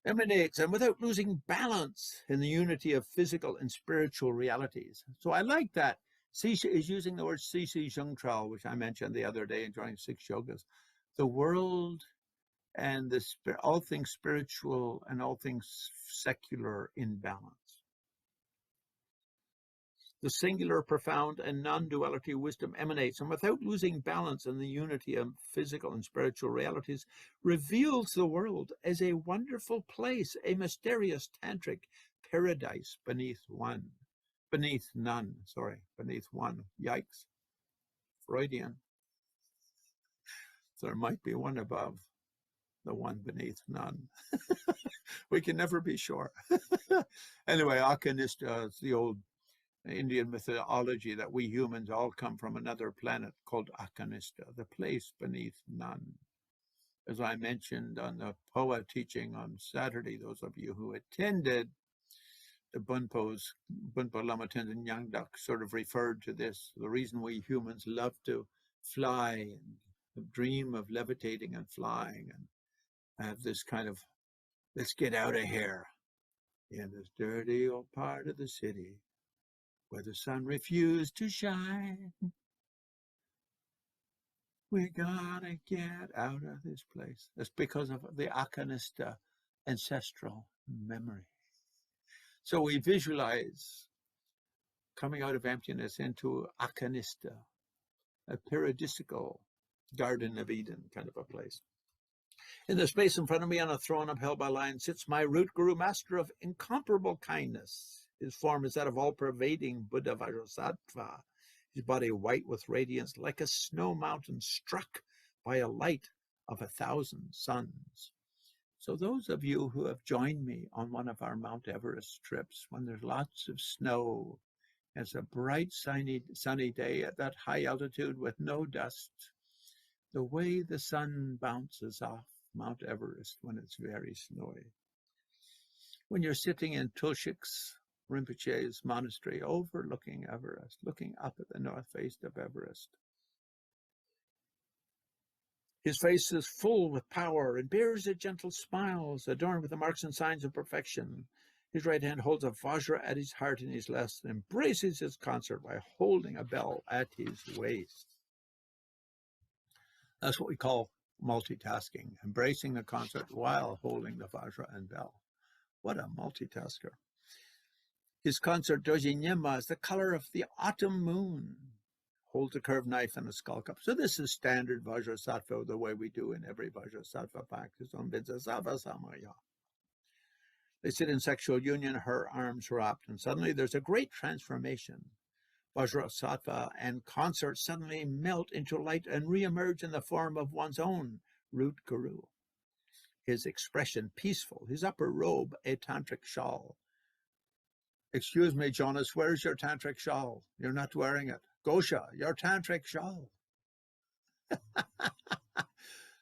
Emanates, and without losing balance in the unity of physical and spiritual realities. So I like that. Sisha is using the word Sisi Zhengtrao, which I mentioned the other day during 6 yogas. The world and all things spiritual and all things secular in balance. The singular, profound, and non-duality wisdom emanates, and without losing balance in the unity of physical and spiritual realities, reveals the world as a wonderful place, a mysterious tantric paradise beneath none. Yikes. Freudian. There might be one above, the one beneath none. We can never be sure. Anyway, Akanista is the old Indian mythology that we humans all come from another planet called Akanista, the place beneath none. As I mentioned on the Poa teaching on Saturday, those of you who attended, the Bunpo Lama Tenzin Nyangdak sort of referred to this. The reason we humans love to fly and dream of levitating and flying and have this kind of, let's get out of here in this dirty old part of the city where the sun refused to shine. We gotta get out of this place. That's because of the Akanista ancestral memory. So we visualize coming out of emptiness into Akanista, a paradisical Garden of Eden kind of a place. In the space in front of me, on a throne upheld by lions, sits my root guru, master of incomparable kindness. His form is that of all-pervading Buddha Vajrasattva, his body white with radiance, like a snow mountain struck by a light of 1,000 suns. So those of you who have joined me on one of our Mount Everest trips, when there's lots of snow, it's a bright, sunny day at that high altitude with no dust, the way the sun bounces off Mount Everest when it's very snowy. When you're sitting in Tulshik's Rinpoche's monastery overlooking Everest, looking up at the north face of Everest. His face is full with power and bears a gentle smile, adorned with the marks and signs of perfection. His right hand holds a vajra at his heart, and his left embraces his consort by holding a bell at his waist. That's what we call multitasking, embracing the consort while holding the vajra and bell. What a multitasker. His consort, Doji Nyema, is the color of the autumn moon. Holds a curved knife and a skull cup. So this is standard Vajrasattva, the way we do in every Vajrasattva practice on Vidyasattva Samaya. They sit in sexual union, her arms wrapped, and suddenly there's a great transformation. Vajrasattva and consort suddenly melt into light and re-emerge in the form of one's own root guru. His expression peaceful, his upper robe a tantric shawl. Excuse me, Jonas, where's your tantric shawl? You're not wearing it. Gosha, your tantric shawl.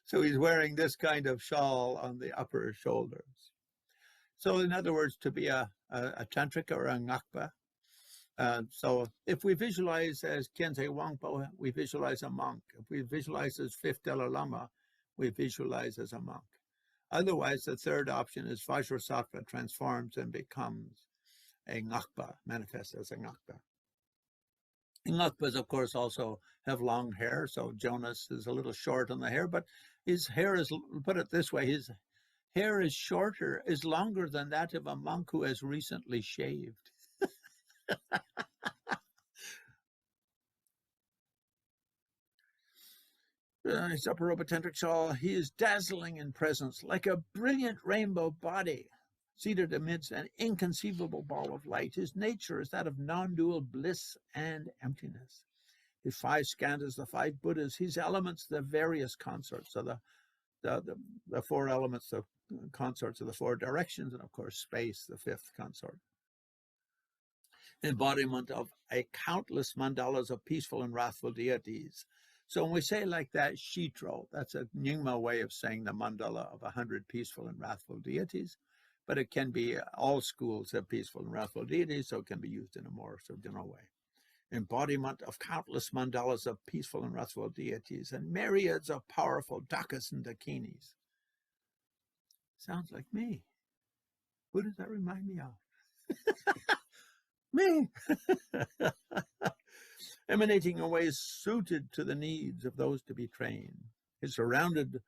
So he's wearing this kind of shawl on the upper shoulders. So in other words, to be a tantric or a ngakpa So if we visualize as Khyentse Wangpo, we visualize a monk. If we visualize as fifth Dalai Lama, we visualize as a monk. Otherwise, the third option is Vajrasattva transforms and becomes a Ngakpa, manifests as a Ngakpa. Ngakpas, of course, also have long hair, so Jonas is a little short on the hair, but his hair is, put it this way, his hair is shorter, is longer than that of a monk who has recently shaved. His upper robotentric shawl, he is dazzling in presence, like a brilliant rainbow body, seated amidst an inconceivable ball of light. His nature is that of non-dual bliss and emptiness. His five skandhas, the five Buddhas, his elements, the various consorts, so the four elements, the consorts of the four directions, and of course space, the fifth consort. Embodiment of a countless mandalas of peaceful and wrathful deities. So when we say like that, Shitro, that's a Niguma way of saying the mandala of 100 peaceful and wrathful deities, but it can be, all schools have peaceful and wrathful deities, so it can be used in a more sort of general way. Embodiment of countless mandalas of peaceful and wrathful deities and myriads of powerful dakas and dakinis. Sounds like me. Who does that remind me of? Me. Emanating in ways suited to the needs of those to be trained. Is surrounded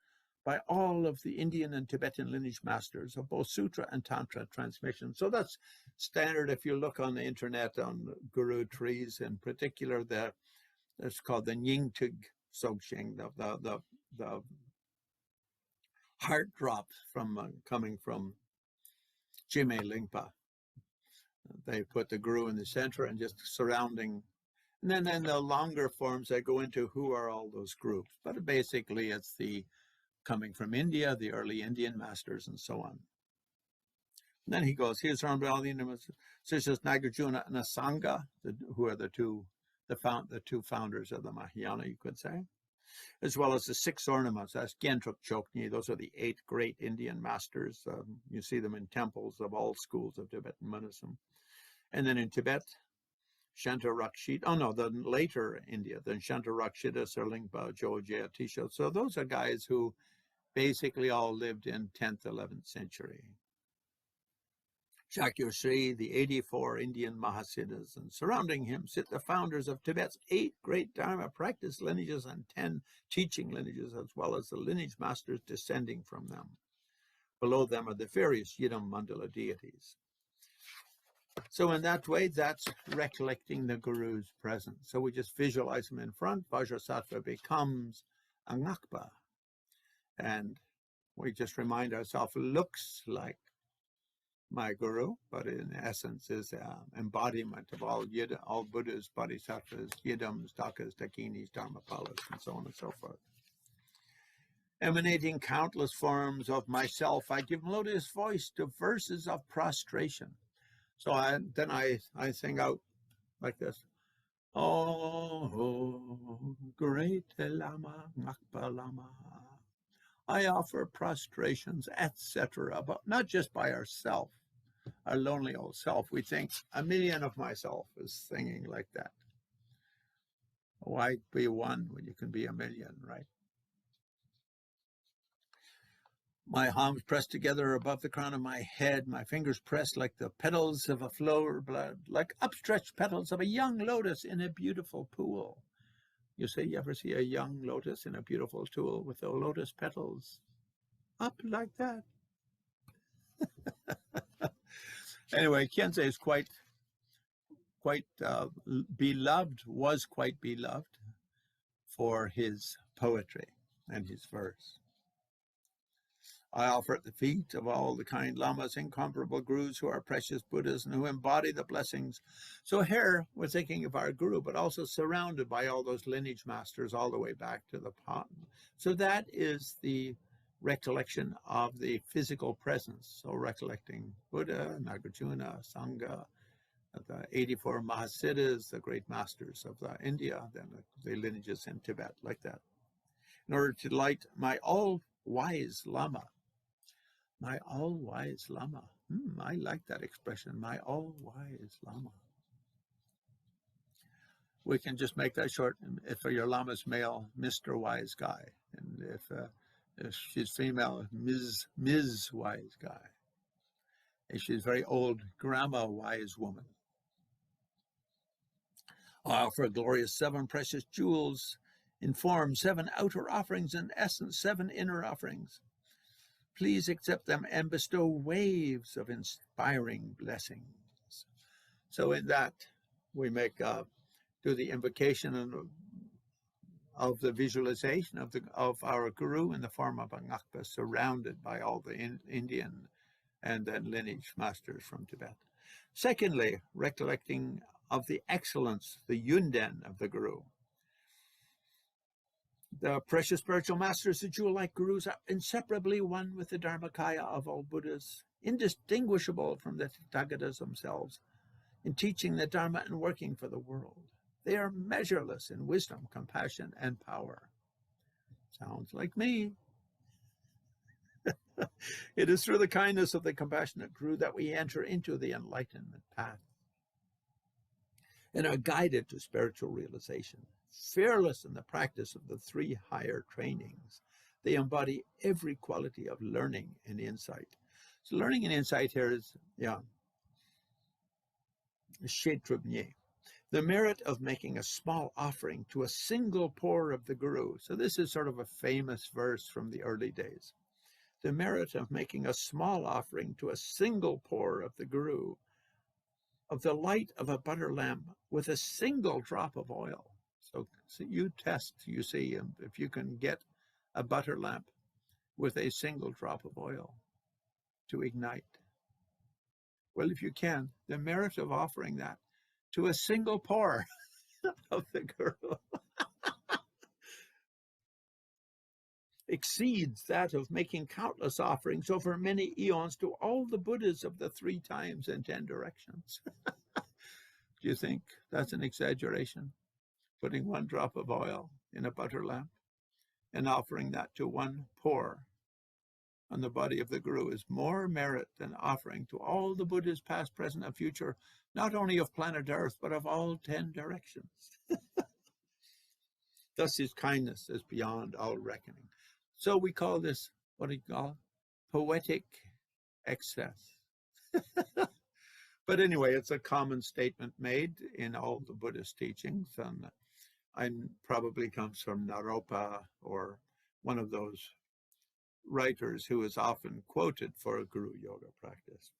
by all of the Indian and Tibetan lineage masters of both Sutra and Tantra transmission. So that's standard. If you look on the internet on guru trees, in particular, it's called the Nyingtig Dzogchen, the heart drops from coming from Jime Lingpa. They put the guru in the center and just surrounding. And then in the longer forms, they go into who are all those groups. But basically, it's the coming from India, the early Indian masters, and so on. And then he goes, here's around all the Indian masters, such as Nagarjuna and Asanga, who are the two founders of the Mahayana, you could say, as well as the 6 ornaments. That's Gentruk Chokni. Those are the 8 great Indian masters. You see them in temples of all schools of Tibetan Buddhism. And then in Tibet, Shantarakshita, the later India, then Shantarakshita, Sirlingpa, Jojaya, Tisho. So those are guys who basically all lived in 10th, 11th century. Shakya Sri, the 84 Indian Mahasiddhas, and surrounding him sit the founders of Tibet's 8 great Dharma practice lineages and 10 teaching lineages, as well as the lineage masters descending from them. Below them are the various Yidam Mandala deities. So in that way, that's recollecting the Guru's presence. So we just visualize him in front. Vajrasattva becomes a Ngakpa. And we just remind ourselves, looks like my Guru, but in essence is embodiment of all Buddhas, Bodhisattvas, Yidams, Dakas, Dakinis, Dharmapalas, and so on and so forth. Emanating countless forms of myself, I give melodious voice to verses of prostration. So then I sing out like this. Oh, great Lama, Ngakpa Lama. I offer prostrations, etc., but not just by ourself, our lonely old self. We think a million of myself is singing like that. Why be one when you can be a million, right? My palms pressed together above the crown of my head, my fingers pressed like the petals of a flower bud, like upstretched petals of a young lotus in a beautiful pool. You ever see a young lotus in a beautiful pool with the lotus petals up like that? Anyway, Khyentse is quite beloved, was quite beloved for his poetry and his verse. I offer at the feet of all the kind lamas, incomparable gurus who are precious Buddhas and who embody the blessings. So here we're thinking of our guru, but also surrounded by all those lineage masters all the way back to the pot. So that is the recollection of the physical presence. So recollecting Buddha, Nagarjuna, Sangha, the 84 Mahasiddhas, the great masters of India, then the lineages in Tibet, like that. In order to delight my all-wise Lama, my all-wise Lama. I like that expression, my all-wise Lama. We can just make that short. If your Lama's male, Mr. Wise Guy. And if she's female, Ms. Wise Guy. If she's very old, Grandma Wise Woman. I offer glorious 7 precious jewels in form, 7 outer offerings, in essence, 7 inner offerings. Please accept them and bestow waves of inspiring blessings. So in that, we make do the invocation of the visualization of our guru in the form of a ngakpa, surrounded by all the Indian and then lineage masters from Tibet. Secondly, recollecting of the excellence, the yunden of the guru. The precious spiritual masters, the jewel-like gurus, are inseparably one with the Dharmakaya of all Buddhas, indistinguishable from the Tathagatas themselves, in teaching the Dharma and working for the world. They are measureless in wisdom, compassion, and power. Sounds like me. It is through the kindness of the compassionate guru that we enter into the enlightenment path and are guided to spiritual realization. Fearless in the practice of the 3 higher trainings, they embody every quality of learning and insight. So learning and insight here is, Shetrubnye, the merit of making a small offering to a single pore of the guru. So this is sort of a famous verse from the early days. The merit of making a small offering to a single pore of the guru, of the light of a butter lamp with a single drop of oil. So you test, you see, if you can get a butter lamp with a single drop of oil to ignite. Well, if you can, the merit of offering that to a single pore of the guru exceeds that of making countless offerings over many eons to all the Buddhas of the 3 times and 10 directions. Do you think that's an exaggeration? Putting 1 drop of oil in a butter lamp and offering that to 1 pore on the body of the guru is more merit than offering to all the Buddhas past, present, and future, not only of planet Earth, but of all 10 directions. Thus his kindness is beyond all reckoning. So we call this, what do you call it? Poetic excess. But anyway, it's a common statement made in all the Buddhist teachings, and probably comes from Naropa or one of those writers who is often quoted for a guru yoga practice.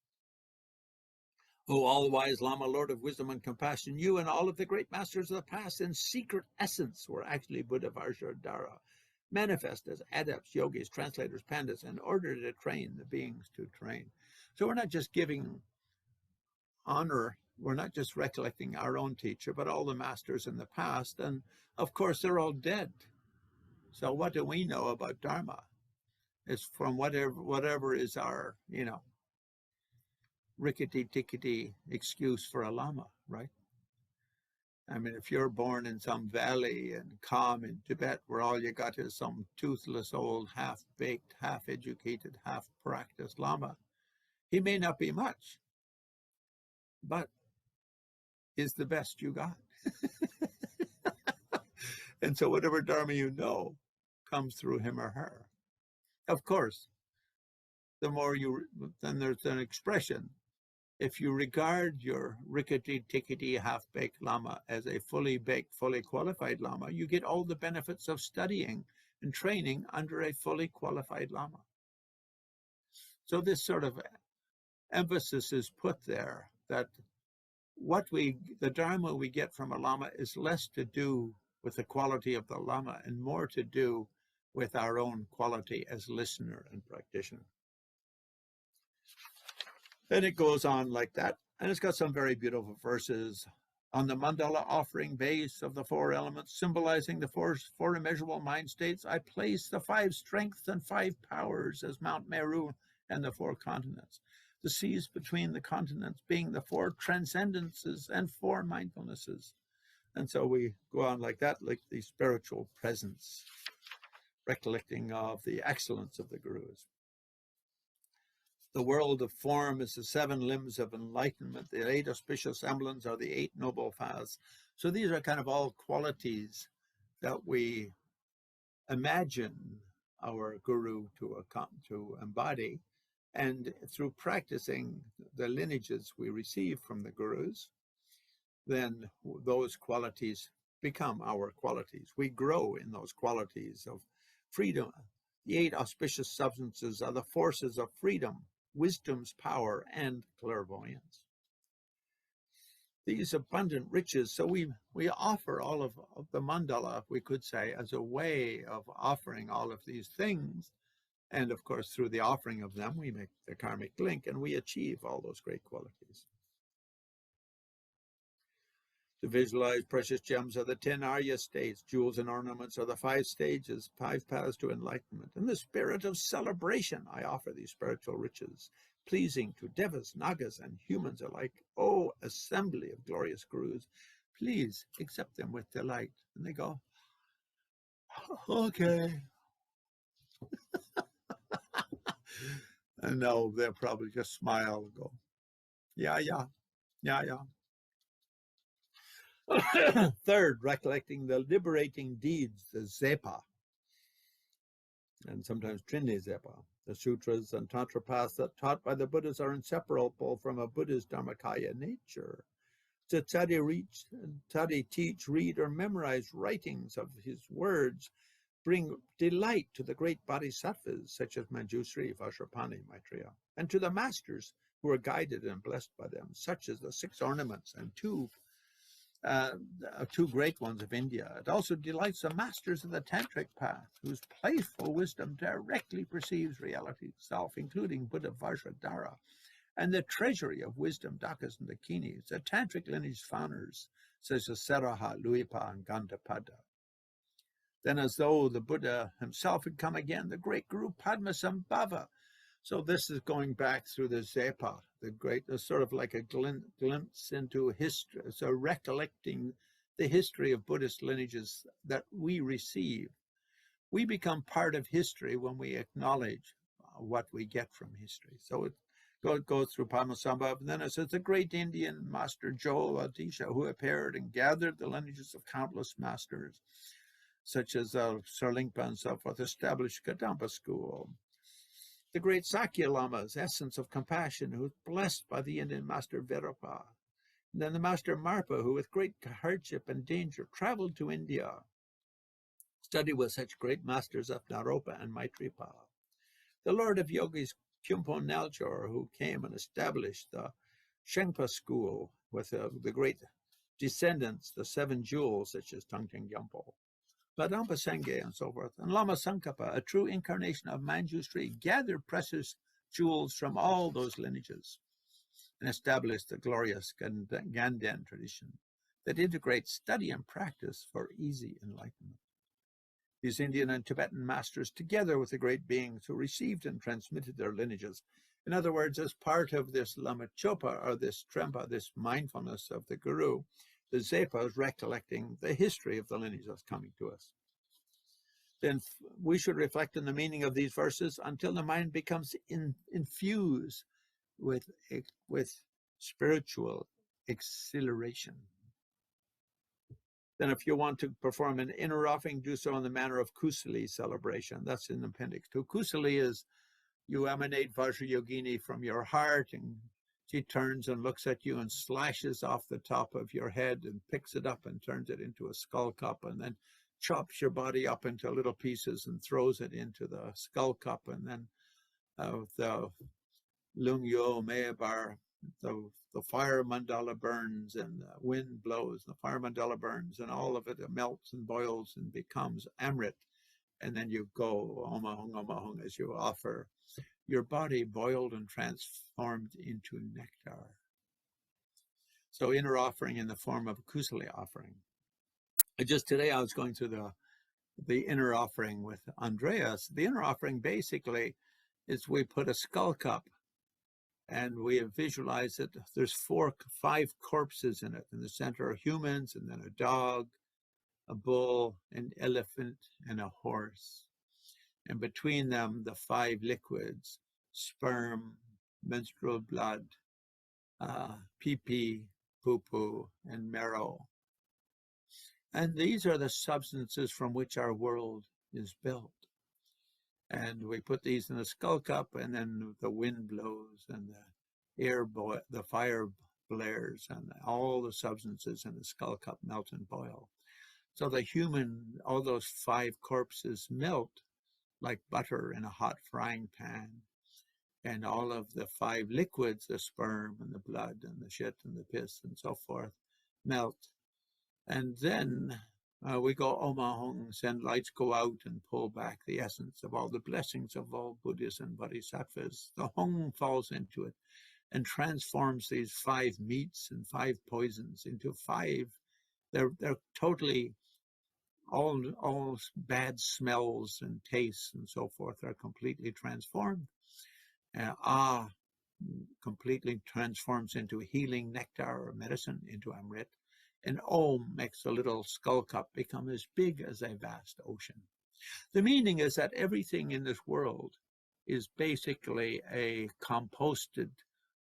O all-wise Lama, Lord of wisdom and compassion, you and all of the great masters of the past in secret essence were actually Buddha Vajradhara, manifest as adepts, yogis, translators, pandits, in order to train the beings to train. So we're not just giving honor, we're not just recollecting our own teacher, but all the masters in the past. And of course, they're all dead. So what do we know about Dharma? It's from whatever is our, rickety-tickety excuse for a Lama, right? I mean, if you're born in some valley and calm in Tibet where all you got is some toothless old half-baked, half-educated, half-practiced Lama, he may not be much, but is the best you got. And so whatever Dharma you know comes through him or her. Of course, the more then there's an expression. If you regard your rickety-tickety half-baked Lama as a fully baked, fully qualified Lama, you get all the benefits of studying and training under a fully qualified Lama. So this sort of emphasis is put there that the Dharma we get from a Lama is less to do with the quality of the Lama and more to do with our own quality as listener and practitioner. Then it goes on like that, and it's got some very beautiful verses. On the mandala offering base of the 4 elements, symbolizing the 4 immeasurable mind states, I place the 5 strengths and 5 powers as Mount Meru and the 4 continents. The seas between the continents being the 4 transcendences and 4 mindfulnesses. And so we go on like that, like the spiritual presence, recollecting of the excellence of the gurus. The world of form is the 7 limbs of enlightenment. The 8 auspicious emblems are the 8 noble paths. So these are kind of all qualities that we imagine our guru to embody. And through practicing the lineages we receive from the gurus, then those qualities become our qualities. We grow in those qualities of freedom. The 8 auspicious substances are the forces of freedom, wisdom's power, and clairvoyance. These abundant riches, so we offer all of the mandala, we could say, as a way of offering all of these things. And of course, through the offering of them, we make the karmic link and we achieve all those great qualities. To visualize precious gems are the 10 Arya states. Jewels and ornaments are the 5 stages, 5 paths to enlightenment. In the spirit of celebration, I offer these spiritual riches, pleasing to devas, nagas, and humans alike. Oh, assembly of glorious gurus, please accept them with delight. And they go, okay. And no, they'll probably just smile and go, yeah. Third, recollecting the liberating deeds, the Zepa, and sometimes Trinity Zepa. The sutras and tantra paths that taught by the Buddhas are inseparable from a Buddha's Dharmakaya nature. To study, teach, read, or memorize writings of his words bring delight to the great bodhisattvas such as Manjusri, Vajrapani, Maitreya, and to the masters who are guided and blessed by them, such as the 6 ornaments and two great ones of India. It also delights the masters of the tantric path, whose playful wisdom directly perceives reality itself, including Buddha Vajradhara, and the treasury of wisdom, Dakas and Dakinis, the tantric lineage founders, such as Saraha, Luipa, and Gandhapada. Then, as though the Buddha himself had come again, the great Guru Padmasambhava. So this is going back through the Zepa, sort of like a glimpse into history, so recollecting the history of Buddhist lineages that we receive. We become part of history when we acknowledge what we get from history. So it goes through Padmasambhava, and then it says the great Indian master Joel Adisha, who appeared and gathered the lineages of countless masters, such as Sir Lingpa and so forth, established Kadampa school. The great Sakya Lama's essence of compassion, who was blessed by the Indian master Verupa. And then the master Marpa, who with great hardship and danger traveled to India, studied with such great masters of Naropa and Maitripa. The Lord of Yogis, Kyumpo Naljor, who came and established the Shengpa school with the great descendants, the 7 jewels, such as Tongteng Gyampo, Padampa Sangye, and so forth. And Lama Tsongkhapa, a true incarnation of Manjusri, gathered precious jewels from all those lineages and established the glorious Ganden tradition that integrates study and practice for easy enlightenment. These Indian and Tibetan masters, together with the great beings who received and transmitted their lineages, in other words, as part of this Lama Chopa, or this Trempa, this mindfulness of the Guru, the Zepa is recollecting the history of the lineage that's coming to us. Then we should reflect on the meaning of these verses until the mind becomes infused with spiritual exhilaration. Then if you want to perform an inner offering, do so in the manner of Kusali celebration. That's in Appendix 2. Kusali is you emanate Vajrayogini from your heart, and she turns and looks at you and slashes off the top of your head and picks it up and turns it into a skull cup, and then chops your body up into little pieces and throws it into the skull cup, and then the Lungyo Meabar, the fire mandala burns and the wind blows, the fire mandala burns, and all of it melts and boils and becomes Amrit. And then you go Om as you offer your body boiled and transformed into nectar. So inner offering in the form of a Kusali offering. Just today I was going through the inner offering with Andreas. The inner offering basically is we put a skull cup and we visualize it. There's 5 corpses in it. In the center are humans, and then a dog, a bull, an elephant, and a horse. And between them, the 5 liquids: sperm, menstrual blood, pee-pee, poo-poo, and marrow. And these are the substances from which our world is built. And we put these in a skull cup, and then the wind blows, and the fire blares, and all the substances in the skull cup melt and boil. So all those 5 corpses melt like butter in a hot frying pan. And all of the 5 liquids, the sperm and the blood and the shit and the piss and so forth, melt. And then we go Omahong, send lights go out and pull back the essence of all the blessings of all Buddhas and Bodhisattvas. The Hong falls into it and transforms these 5 meats and 5 poisons into 5. They're totally, all bad smells and tastes and so forth are completely transformed. Completely transforms into healing nectar or medicine, into Amrit. And Om makes the little skull cup become as big as a vast ocean. The meaning is that everything in this world is basically a composted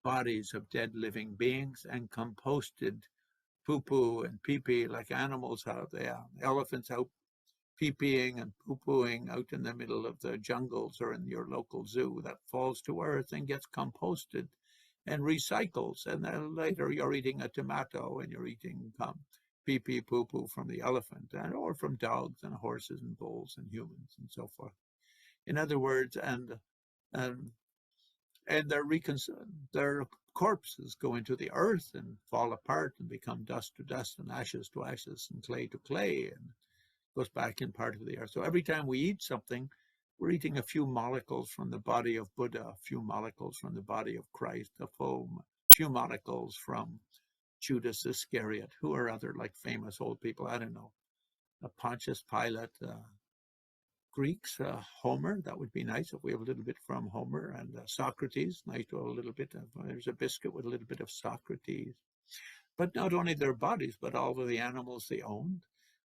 bodies of dead living beings and composted poo-poo and pee-pee like animals out there. Elephants out pee-peeing and poo-pooing out in the middle of the jungles or in your local zoo that falls to earth and gets composted and recycles. And then later you're eating a tomato and you're eating pee-pee, poo-poo from the elephant, or from dogs and horses and bulls and humans and so forth. In other words, and their corpses go into the earth and fall apart and become dust to dust and ashes to ashes and clay to clay, and goes back in part of the earth. So every time we eat something, we're eating a few molecules from the body of Buddha, a few molecules from the body of Christ, a few molecules from Judas Iscariot, who are other like famous old people, I don't know, Pontius Pilate, Greeks, Homer, that would be nice if we have a little bit from Homer, and Socrates, nice to have a little bit of, there's a biscuit with a little bit of Socrates. But not only their bodies, but all of the animals they owned.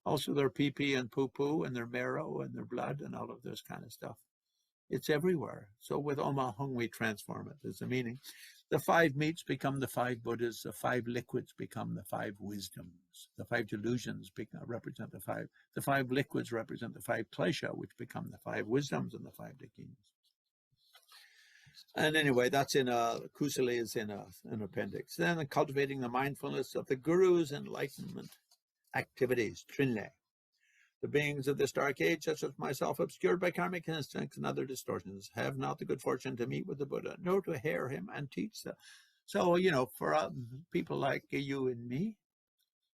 Also their pee-pee and poo-poo and their marrow and their blood and all of this kind of stuff. It's everywhere. So with Omahong, we transform it, is the meaning. The 5 meats become the 5 Buddhas. The 5 liquids become the 5 wisdoms. The 5 delusions represent the 5. The 5 liquids represent the 5 klesha, which become the 5 wisdoms and the 5 dakinas. And anyway, that's Kusali is in an appendix. Then cultivating the mindfulness of the Guru's enlightenment activities, Trinle. The beings of this dark age, such as myself, obscured by karmic instincts and other distortions, have not the good fortune to meet with the Buddha, nor to hear him and teach them. So, for people like you and me,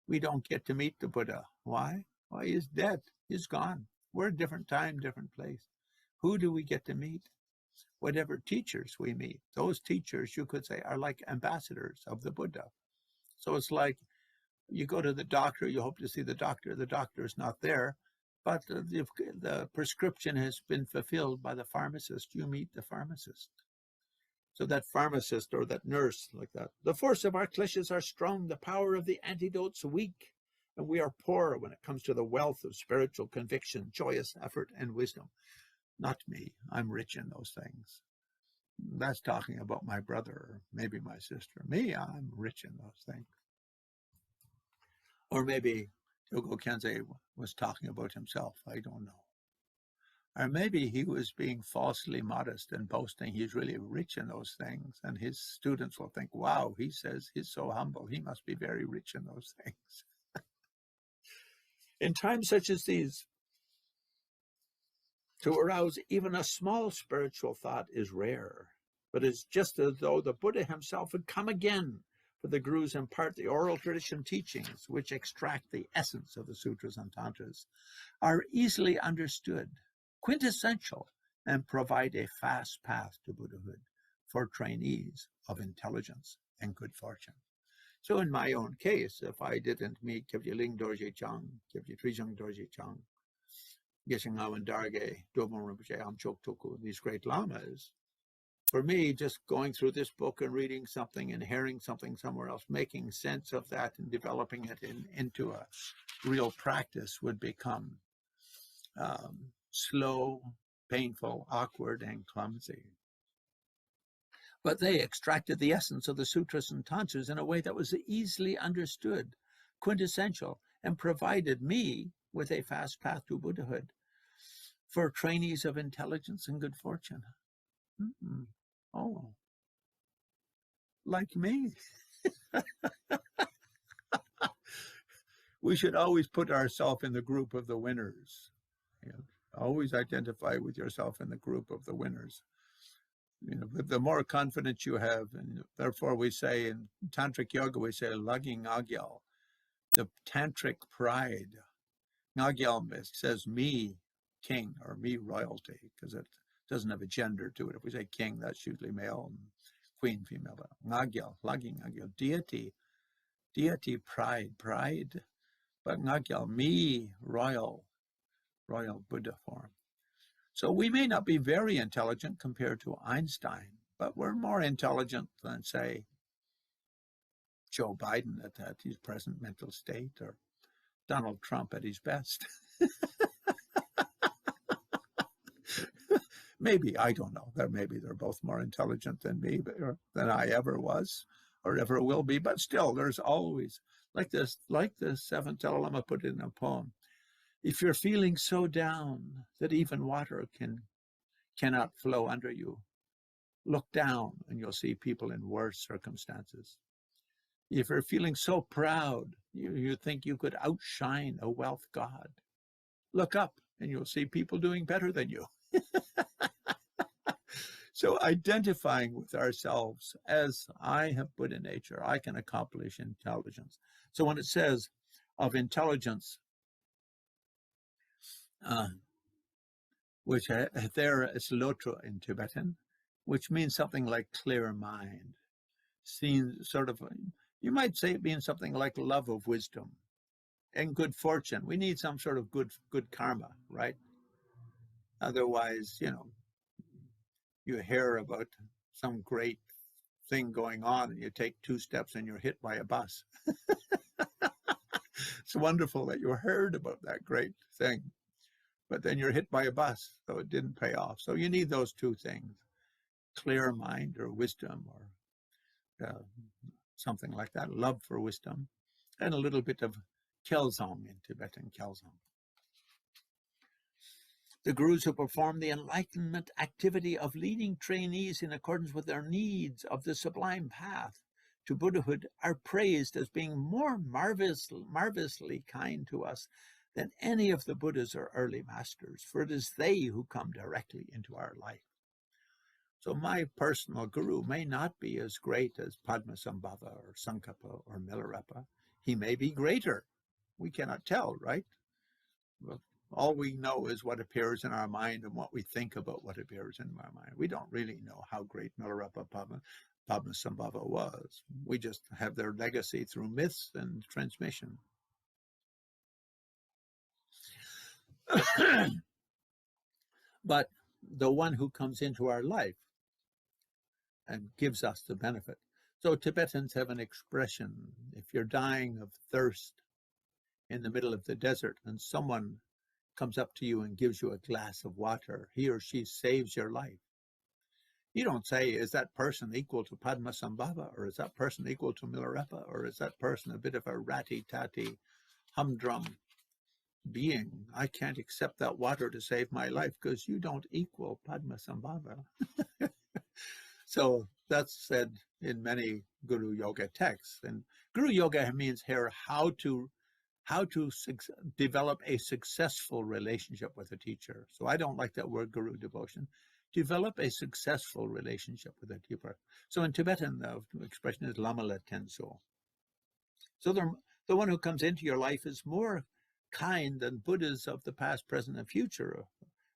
we don't get to meet the Buddha. Why? Why, he's dead. He's gone. We're a different time, different place. Who do we get to meet? Whatever teachers we meet. Those teachers, you could say, are like ambassadors of the Buddha. So it's like, you go to the doctor, you hope to see the doctor is not there, but the prescription has been fulfilled by the pharmacist. You meet the pharmacist. So that pharmacist or that nurse, like that. The force of our kleshas are strong, the power of the antidotes weak, and we are poor when it comes to the wealth of spiritual conviction, joyous effort, and wisdom. Not me. I'm rich in those things. That's talking about my brother, or maybe my sister. Me, I'm rich in those things. Or maybe Dilgo Khyentse was talking about himself. I don't know. Or maybe he was being falsely modest and boasting he's really rich in those things. And his students will think, wow, he says he's so humble. He must be very rich in those things. In times such as these, to arouse even a small spiritual thought is rare. But it's just as though the Buddha himself had come again, for the Gurus impart the oral tradition teachings, which extract the essence of the sutras and tantras, are easily understood, quintessential, and provide a fast path to Buddhahood for trainees of intelligence and good fortune. So in my own case, if I didn't meet Kyabje Ling Dorje Chang, Kyabje Trijang Dorje Chang, Geshe Ngawang Darge, Dobon Rinpoche, Amchok Toku, these great lamas, for me, just going through this book and reading something and hearing something somewhere else, making sense of that and developing it into a real practice would become slow, painful, awkward, and clumsy. But they extracted the essence of the sutras and tantras in a way that was easily understood, quintessential, and provided me with a fast path to Buddhahood for trainees of intelligence and good fortune. Oh, like me. We should always put ourselves in the group of the winners. You know, always identify with yourself in the group of the winners. You know, but the more confidence you have, and therefore we say in tantric yoga, we say lagi ngagyal, the tantric pride. Ngagyal says me king or me royalty, because it doesn't have a gender to it. If we say king, that's usually male, and queen female. Ngagyal, lagi ngagyal, deity pride. But Ngagyal, me royal Buddha form. So we may not be very intelligent compared to Einstein, but we're more intelligent than, say, Joe Biden at his present mental state, or Donald Trump at his best. Maybe, I don't know. Maybe they're both more intelligent than me, than I ever was or ever will be. But still, there's always, like the seventh Dalai Lama put it in a poem, if you're feeling so down that even water cannot flow under you, look down and you'll see people in worse circumstances. If you're feeling so proud, you think you could outshine a wealth god, look up and you'll see people doing better than you. So identifying with ourselves as I have Buddha nature, I can accomplish intelligence. So when it says of intelligence, which there is lotra in Tibetan, which means something like clear mind, seen sort of, you might say it means something like love of wisdom and good fortune. We need some sort of good karma, right? Otherwise, you hear about some great thing going on and you take 2 steps and you're hit by a bus. It's wonderful that you heard about that great thing, but then you're hit by a bus, so it didn't pay off. So you need those 2 things, clear mind or wisdom, or something like that, love for wisdom, and a little bit of Kelsong in Tibetan, Kelsong. The gurus who perform the enlightenment activity of leading trainees in accordance with their needs of the sublime path to Buddhahood are praised as being more marvelously kind to us than any of the Buddhas or early masters, for it is they who come directly into our life. So my personal guru may not be as great as Padmasambhava or Tsongkhapa or Milarepa. He may be greater. We cannot tell, right? Well, all we know is what appears in our mind and what we think about what appears in our mind. We don't really know how great Milarepa Padmasambhava was. We just have their legacy through myths and transmission. But the one who comes into our life and gives us the benefit. So Tibetans have an expression: if you're dying of thirst in the middle of the desert and someone comes up to you and gives you a glass of water, he or she saves your life. You don't say, is that person equal to Padmasambhava, or is that person equal to Milarepa, or is that person a bit of a ratty-tatty, humdrum being? I can't accept that water to save my life because you don't equal Padmasambhava. So that's said in many Guru Yoga texts. And Guru Yoga means here how to develop a successful relationship with a teacher. So I don't like that word Guru devotion. Develop a successful relationship with a teacher. So in Tibetan, the expression is Lama Tenso. So the one who comes into your life is more kind than Buddhas of the past, present, and future,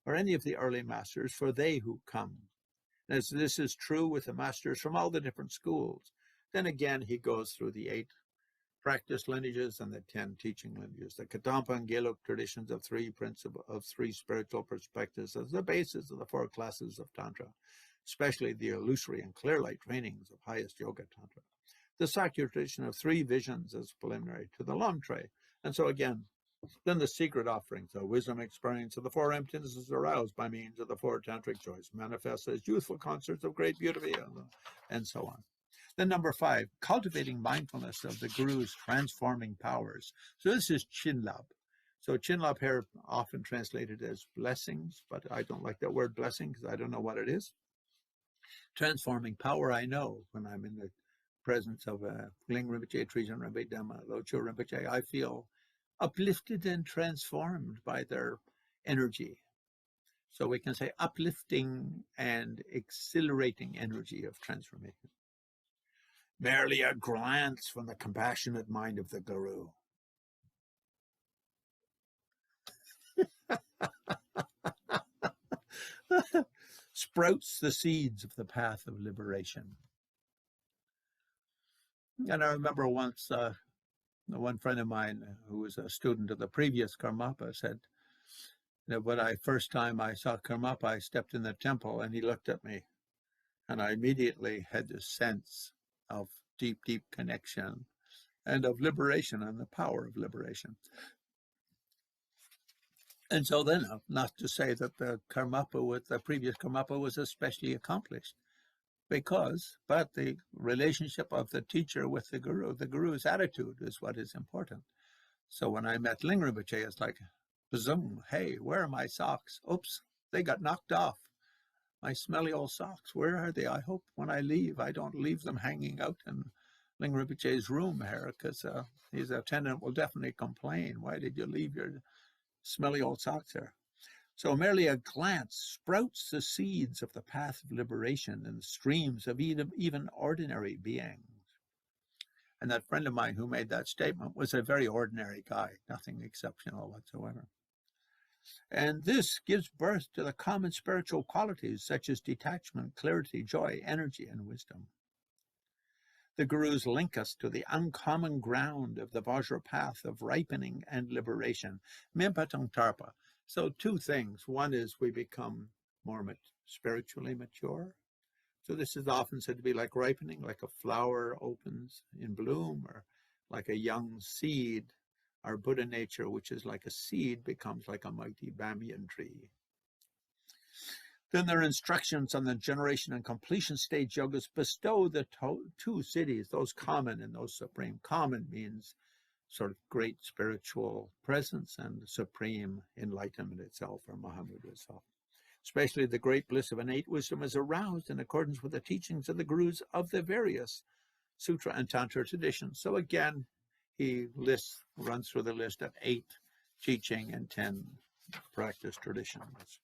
or any of the early masters, for they who come. As this is true with the masters from all the different schools. Then again, he goes through the 8 practice lineages and the 10 teaching lineages, the Kadampa and Gelug traditions of 3 spiritual perspectives as the basis of the 4 classes of Tantra, especially the illusory and clear light trainings of highest yoga Tantra. The Sakya tradition of 3 visions as preliminary to the Lam Tre. And so again, Then the secret offerings, the wisdom experience of the four emptinesses aroused by means of the four tantric joys, manifest as youthful concerts of great beauty, and so on. Then number 5, cultivating mindfulness of the Guru's transforming powers. So this is Chinlab. So Chinlab here often translated as blessings, but I don't like that word blessing because I don't know what it is. Transforming power, I know when I'm in the presence of Ling Rinpoche, Trijang Rinpoche, Dhamma, Locho Rinpoche, I feel uplifted and transformed by their energy. So we can say uplifting and exhilarating energy of transformation. Merely a glance from the compassionate mind of the Guru. Sprouts the seeds of the path of liberation. And I remember once one friend of mine who was a student of the previous Karmapa said that when first time I saw Karmapa, I stepped in the temple and he looked at me and I immediately had this sense of deep, deep connection and of liberation and the power of liberation. And so then, not to say that the Karmapa with the previous Karmapa was especially accomplished, but the relationship of the teacher with the Guru's attitude is what is important. So when I met Ling Rinpoche, it's like, zoom, hey, where are my socks? Oops, they got knocked off. My smelly old socks, where are they? I hope when I leave, I don't leave them hanging out in Ling Rinpoche's room here, because his attendant will definitely complain. Why did you leave your smelly old socks here? So merely a glance sprouts the seeds of the path of liberation in the streams of even ordinary beings. And that friend of mine who made that statement was a very ordinary guy, nothing exceptional whatsoever. And this gives birth to the common spiritual qualities such as detachment, clarity, joy, energy, and wisdom. The Gurus link us to the uncommon ground of the Vajra path of ripening and liberation, Mimpatong Tarpa. So 2 things. One is we become more spiritually mature. So this is often said to be like ripening, like a flower opens in bloom, or like a young seed. Our Buddha nature, which is like a seed, becomes like a mighty banyan tree. Then there are instructions on the generation and completion stage yogas bestow the 2 siddhis, those common and those supreme. Common means sort of great spiritual presence, and supreme enlightenment itself, or Mahamudra itself. Especially the great bliss of innate wisdom is aroused in accordance with the teachings of the Gurus of the various Sutra and Tantra traditions. So again, he runs through the list of 8 teaching and 10 practice traditions.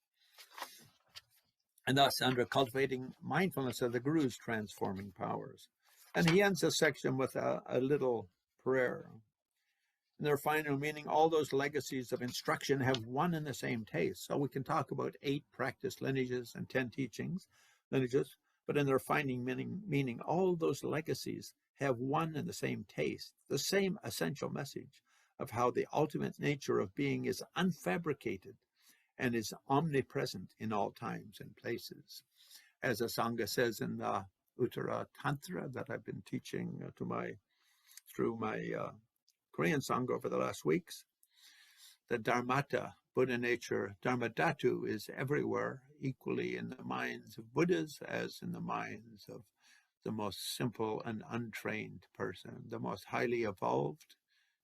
And thus, under cultivating mindfulness of the Guru's transforming powers. And he ends the section with a little prayer. In their final meaning, all those legacies of instruction have one and the same taste. So we can talk about 8 practice lineages and 10 lineages, but in their final meaning, all those legacies have one and the same taste, the same essential message of how the ultimate nature of being is unfabricated and is omnipresent in all times and places. As the Sangha says in the Uttara Tantra that I've been teaching through my Korean Sangha over the last weeks, the Dharmata, Buddha nature, Dharmadhatu, is everywhere, equally in the minds of Buddhas as in the minds of the most simple and untrained person, the most highly evolved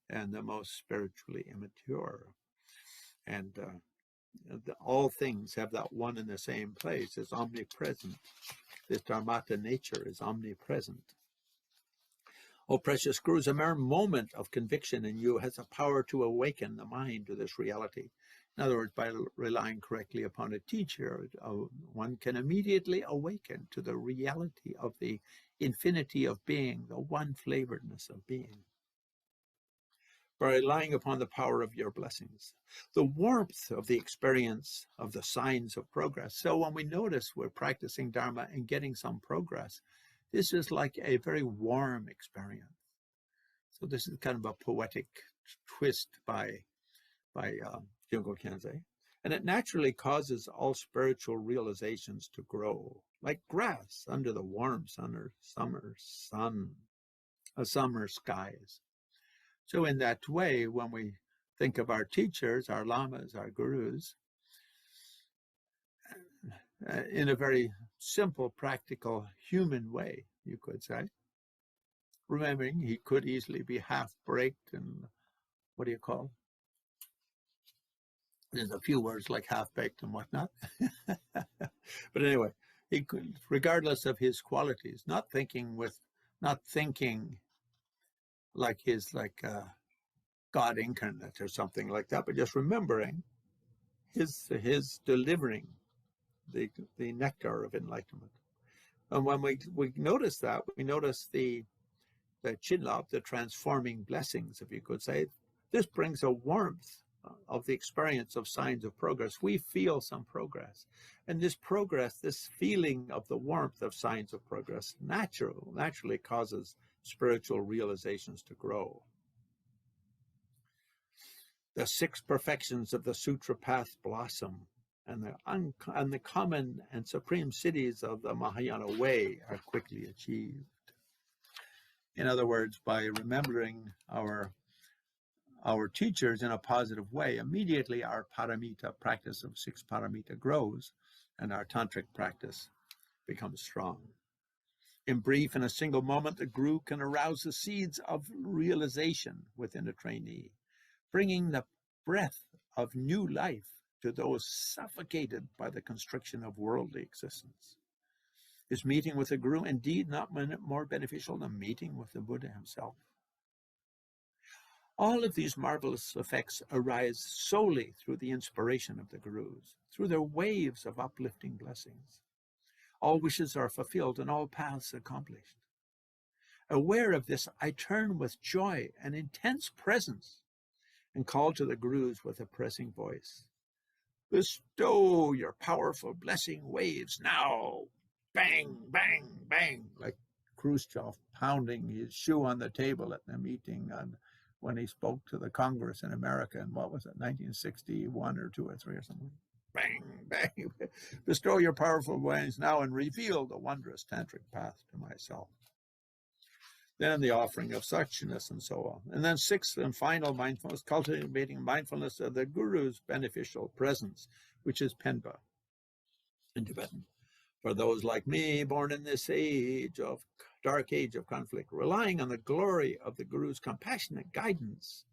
and the most spiritually immature. And all things have that one in the same place. It's omnipresent. This Dharmata nature is omnipresent. Oh, precious Gurus, a mere moment of conviction in you has the power to awaken the mind to this reality. In other words, by relying correctly upon a teacher, one can immediately awaken to the reality of the infinity of being, the one flavoredness of being. By relying upon the power of your blessings, the warmth of the experience of the signs of progress. So when we notice we're practicing Dharma and getting some progress, this is like a very warm experience. So this is kind of a poetic twist by Dilgo Khyentse. And it naturally causes all spiritual realizations to grow, like grass under the warm summer skies. So in that way, when we think of our teachers, our lamas, our gurus, in a very simple, practical, human way, you could say. Remembering he could easily be half-baked and what do you call? There's a few words like half-baked and whatnot. But anyway, he could, regardless of his qualities, not thinking like his God incarnate or something like that, but just remembering his delivering the nectar of enlightenment. And when we notice that, we notice the chinlap, the transforming blessings, if you could say. This brings a warmth of the experience of signs of progress. We feel some progress. And this progress, this feeling of the warmth of signs of progress naturally causes spiritual realizations to grow. The 6 perfections of the Sutra path blossom, and the common and supreme cities of the Mahayana way are quickly achieved. In other words, by remembering our teachers in a positive way, immediately our paramita practice of 6 paramita grows and our tantric practice becomes strong. In brief, in a single moment, the guru can arouse the seeds of realization within a trainee, bringing the breath of new life to those suffocated by the constriction of worldly existence. Is meeting with the guru indeed not more beneficial than meeting with the Buddha himself? All of these marvelous effects arise solely through the inspiration of the gurus, through their waves of uplifting blessings. All wishes are fulfilled and all paths accomplished. Aware of this, I turn with joy and intense presence and call to the gurus with a pressing voice. Bestow your powerful blessing waves now. Bang, bang, bang, like Khrushchev pounding his shoe on the table at the meeting when he spoke to the Congress in America in, what was it, 1961 or 2 or 3 or something. Bang, bang. Bestow your powerful waves now and reveal the wondrous tantric path to myself. Then the offering of suchness and so on. And then 6th and final mindfulness, cultivating mindfulness of the guru's beneficial presence, which is Penpa in Tibetan. For those like me, born in this dark age of conflict, relying on the glory of the guru's compassionate guidance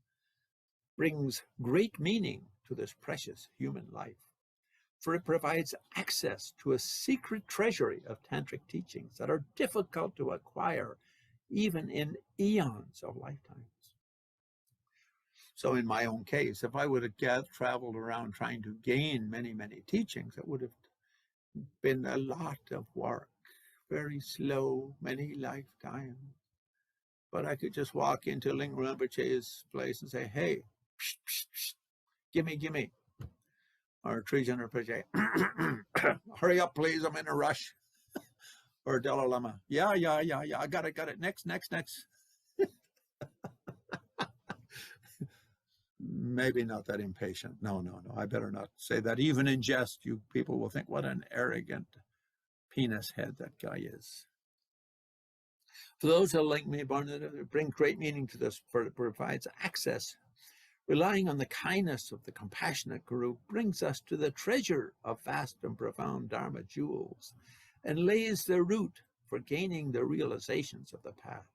brings great meaning to this precious human life. For it provides access to a secret treasury of tantric teachings that are difficult to acquire even in eons of lifetimes. So in my own case, if I would have traveled around trying to gain many, many teachings, it would have been a lot of work, very slow, many lifetimes. But I could just walk into Ling Rinpoche's place and say, hey, psh, psh, psh, gimme. Or Trijang Rinpoche, hurry up, please, I'm in a rush. Or Dalai Lama, yeah, I got it, next. Maybe not that impatient. No, I better not say that. Even in jest, you people will think, what an arrogant penis head that guy is. For those who like me, bring great meaning to this, for it provides access. Relying on the kindness of the compassionate guru brings us to the treasure of vast and profound Dharma jewels and lays the root for gaining the realizations of the path.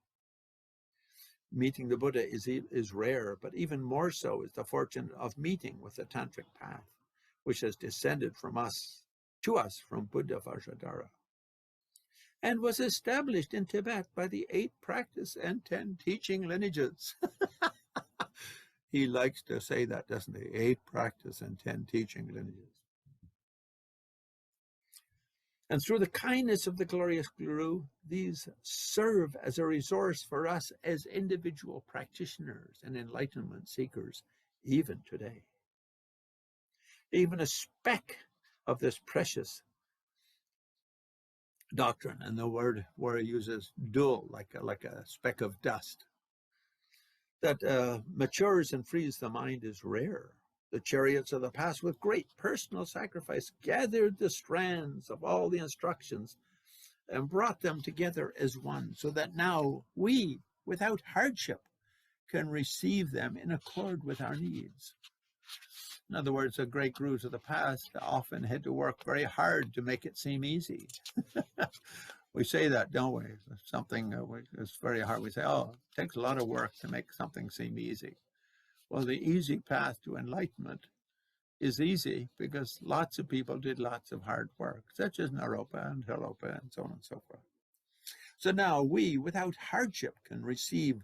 Meeting the Buddha is rare, but even more so is the fortune of meeting with the tantric path, which has descended to us from Buddha Vajradhara, and was established in Tibet by the 8 practice and 10 teaching lineages. He likes to say that, doesn't he? 8 practice and 10 teaching lineages. And through the kindness of the glorious Guru, these serve as a resource for us as individual practitioners and enlightenment seekers, even today. Even a speck of this precious doctrine, and the word where he uses dul, like a speck of dust, that matures and frees the mind is rare. The chariots of the past, with great personal sacrifice, gathered the strands of all the instructions and brought them together as one, so that now we, without hardship, can receive them in accord with our needs. In other words, the great gurus of the past often had to work very hard to make it seem easy. We say that, don't we? Something is very hard. We say, oh, it takes a lot of work to make something seem easy. Well, the easy path to enlightenment is easy because lots of people did lots of hard work, such as Naropa and Naropa and so on and so forth. So now we, without hardship, can receive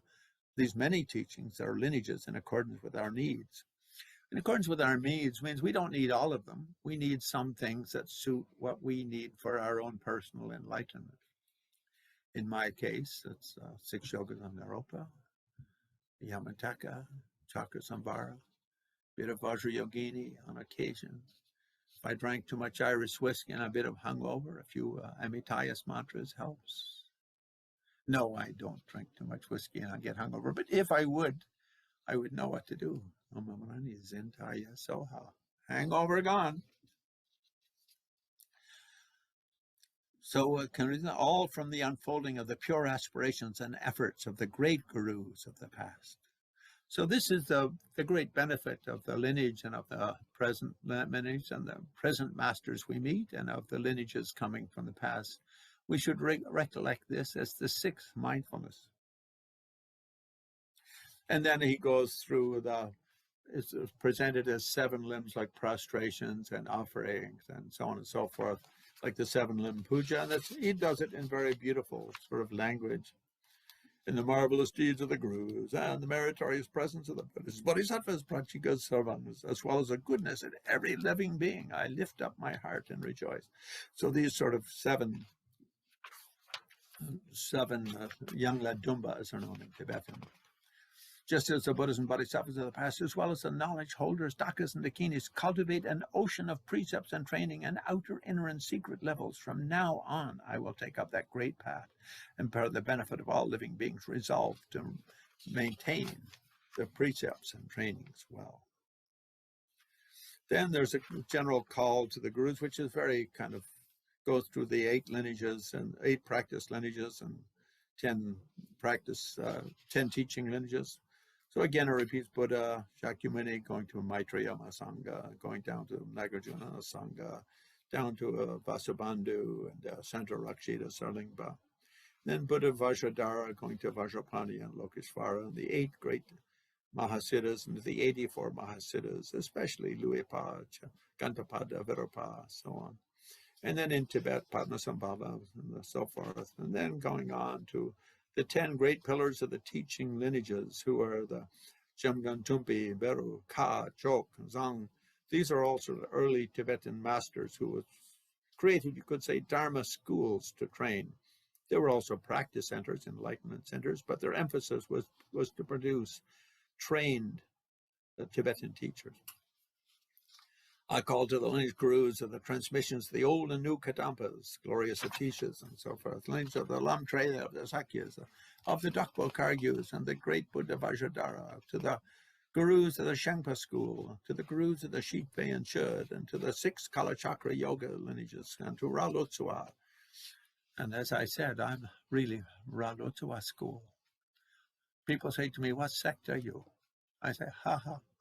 these many teachings or lineages in accordance with our needs. In accordance with our needs means we don't need all of them. We need some things that suit what we need for our own personal enlightenment. In my case, it's 6 yogas on Naropa, Yamataka, Chakra Samvara, bit of Vajrayogini on occasion. If I drank too much Irish whiskey and a bit of hungover, a few Amitayas mantras helps. No, I don't drink too much whiskey and I get hungover, but if I would know what to do. Omamrani Zintaya Soha. Hangover gone. So all from the unfolding of the pure aspirations and efforts of the great gurus of the past. So this is the great benefit of the lineage and of the present lineage and the present masters we meet and of the lineages coming from the past. We should recollect this as the 6th mindfulness. And then he goes through it's presented as 7 limbs like prostrations and offerings and so on and so forth, like the 7-limb puja. And he does it in very beautiful sort of language. In the marvelous deeds of the gurus and the meritorious presence of the Buddhas, bodhisattvas, prachikas, sarvanas, as well as the goodness in every living being, I lift up my heart and rejoice. So these sort of seven young Ladumbas are known in Tibetan. Just as the Buddhas and Bodhisattvas of the past, as well as the knowledge holders, Dakas and Dakinis, cultivate an ocean of precepts and training and outer, inner, and secret levels. From now on, I will take up that great path and for the benefit of all living beings, resolve to maintain the precepts and trainings well. Then there's a general call to the gurus, which is very kind of goes through the 8 lineages and 8 practice lineages and 10 teaching lineages. So again, it repeats Buddha, Shakyamuni, going to Maitreya Sangha, going down to Nagarjuna Sangha, down to Vasubandhu and Santa Rakshita Sarlingpa. Then Buddha Vajradhara, going to Vajrapani and Lokeshvara, and the 8 great Mahasiddhas and the 84 Mahasiddhas, especially Luipa, Gantapada, Virupa, so on. And then in Tibet, Padmasambhava and so forth. And then going on to the 10 great pillars of the teaching lineages, who are the Jamgon Tumpi, Beru, Ka, Chok, Zang. These are also the early Tibetan masters who created, you could say, Dharma schools to train. There were also practice centers, enlightenment centers, but their emphasis was to produce trained Tibetan teachers. I call to the lineage gurus of the transmissions of the old and new Kadampas, glorious Atishas, and so forth, lineage of the Lamtraya, of the Sakyas, of the Dokpo Kargyus, and the great Buddha Vajradhara, to the gurus of the Shangpa school, to the gurus of the Shikpe and Shud, and to the 6 Kalachakra yoga lineages, and to Ralotsua. And as I said, I'm really Ralotsua school. People say to me, what sect are you? I say,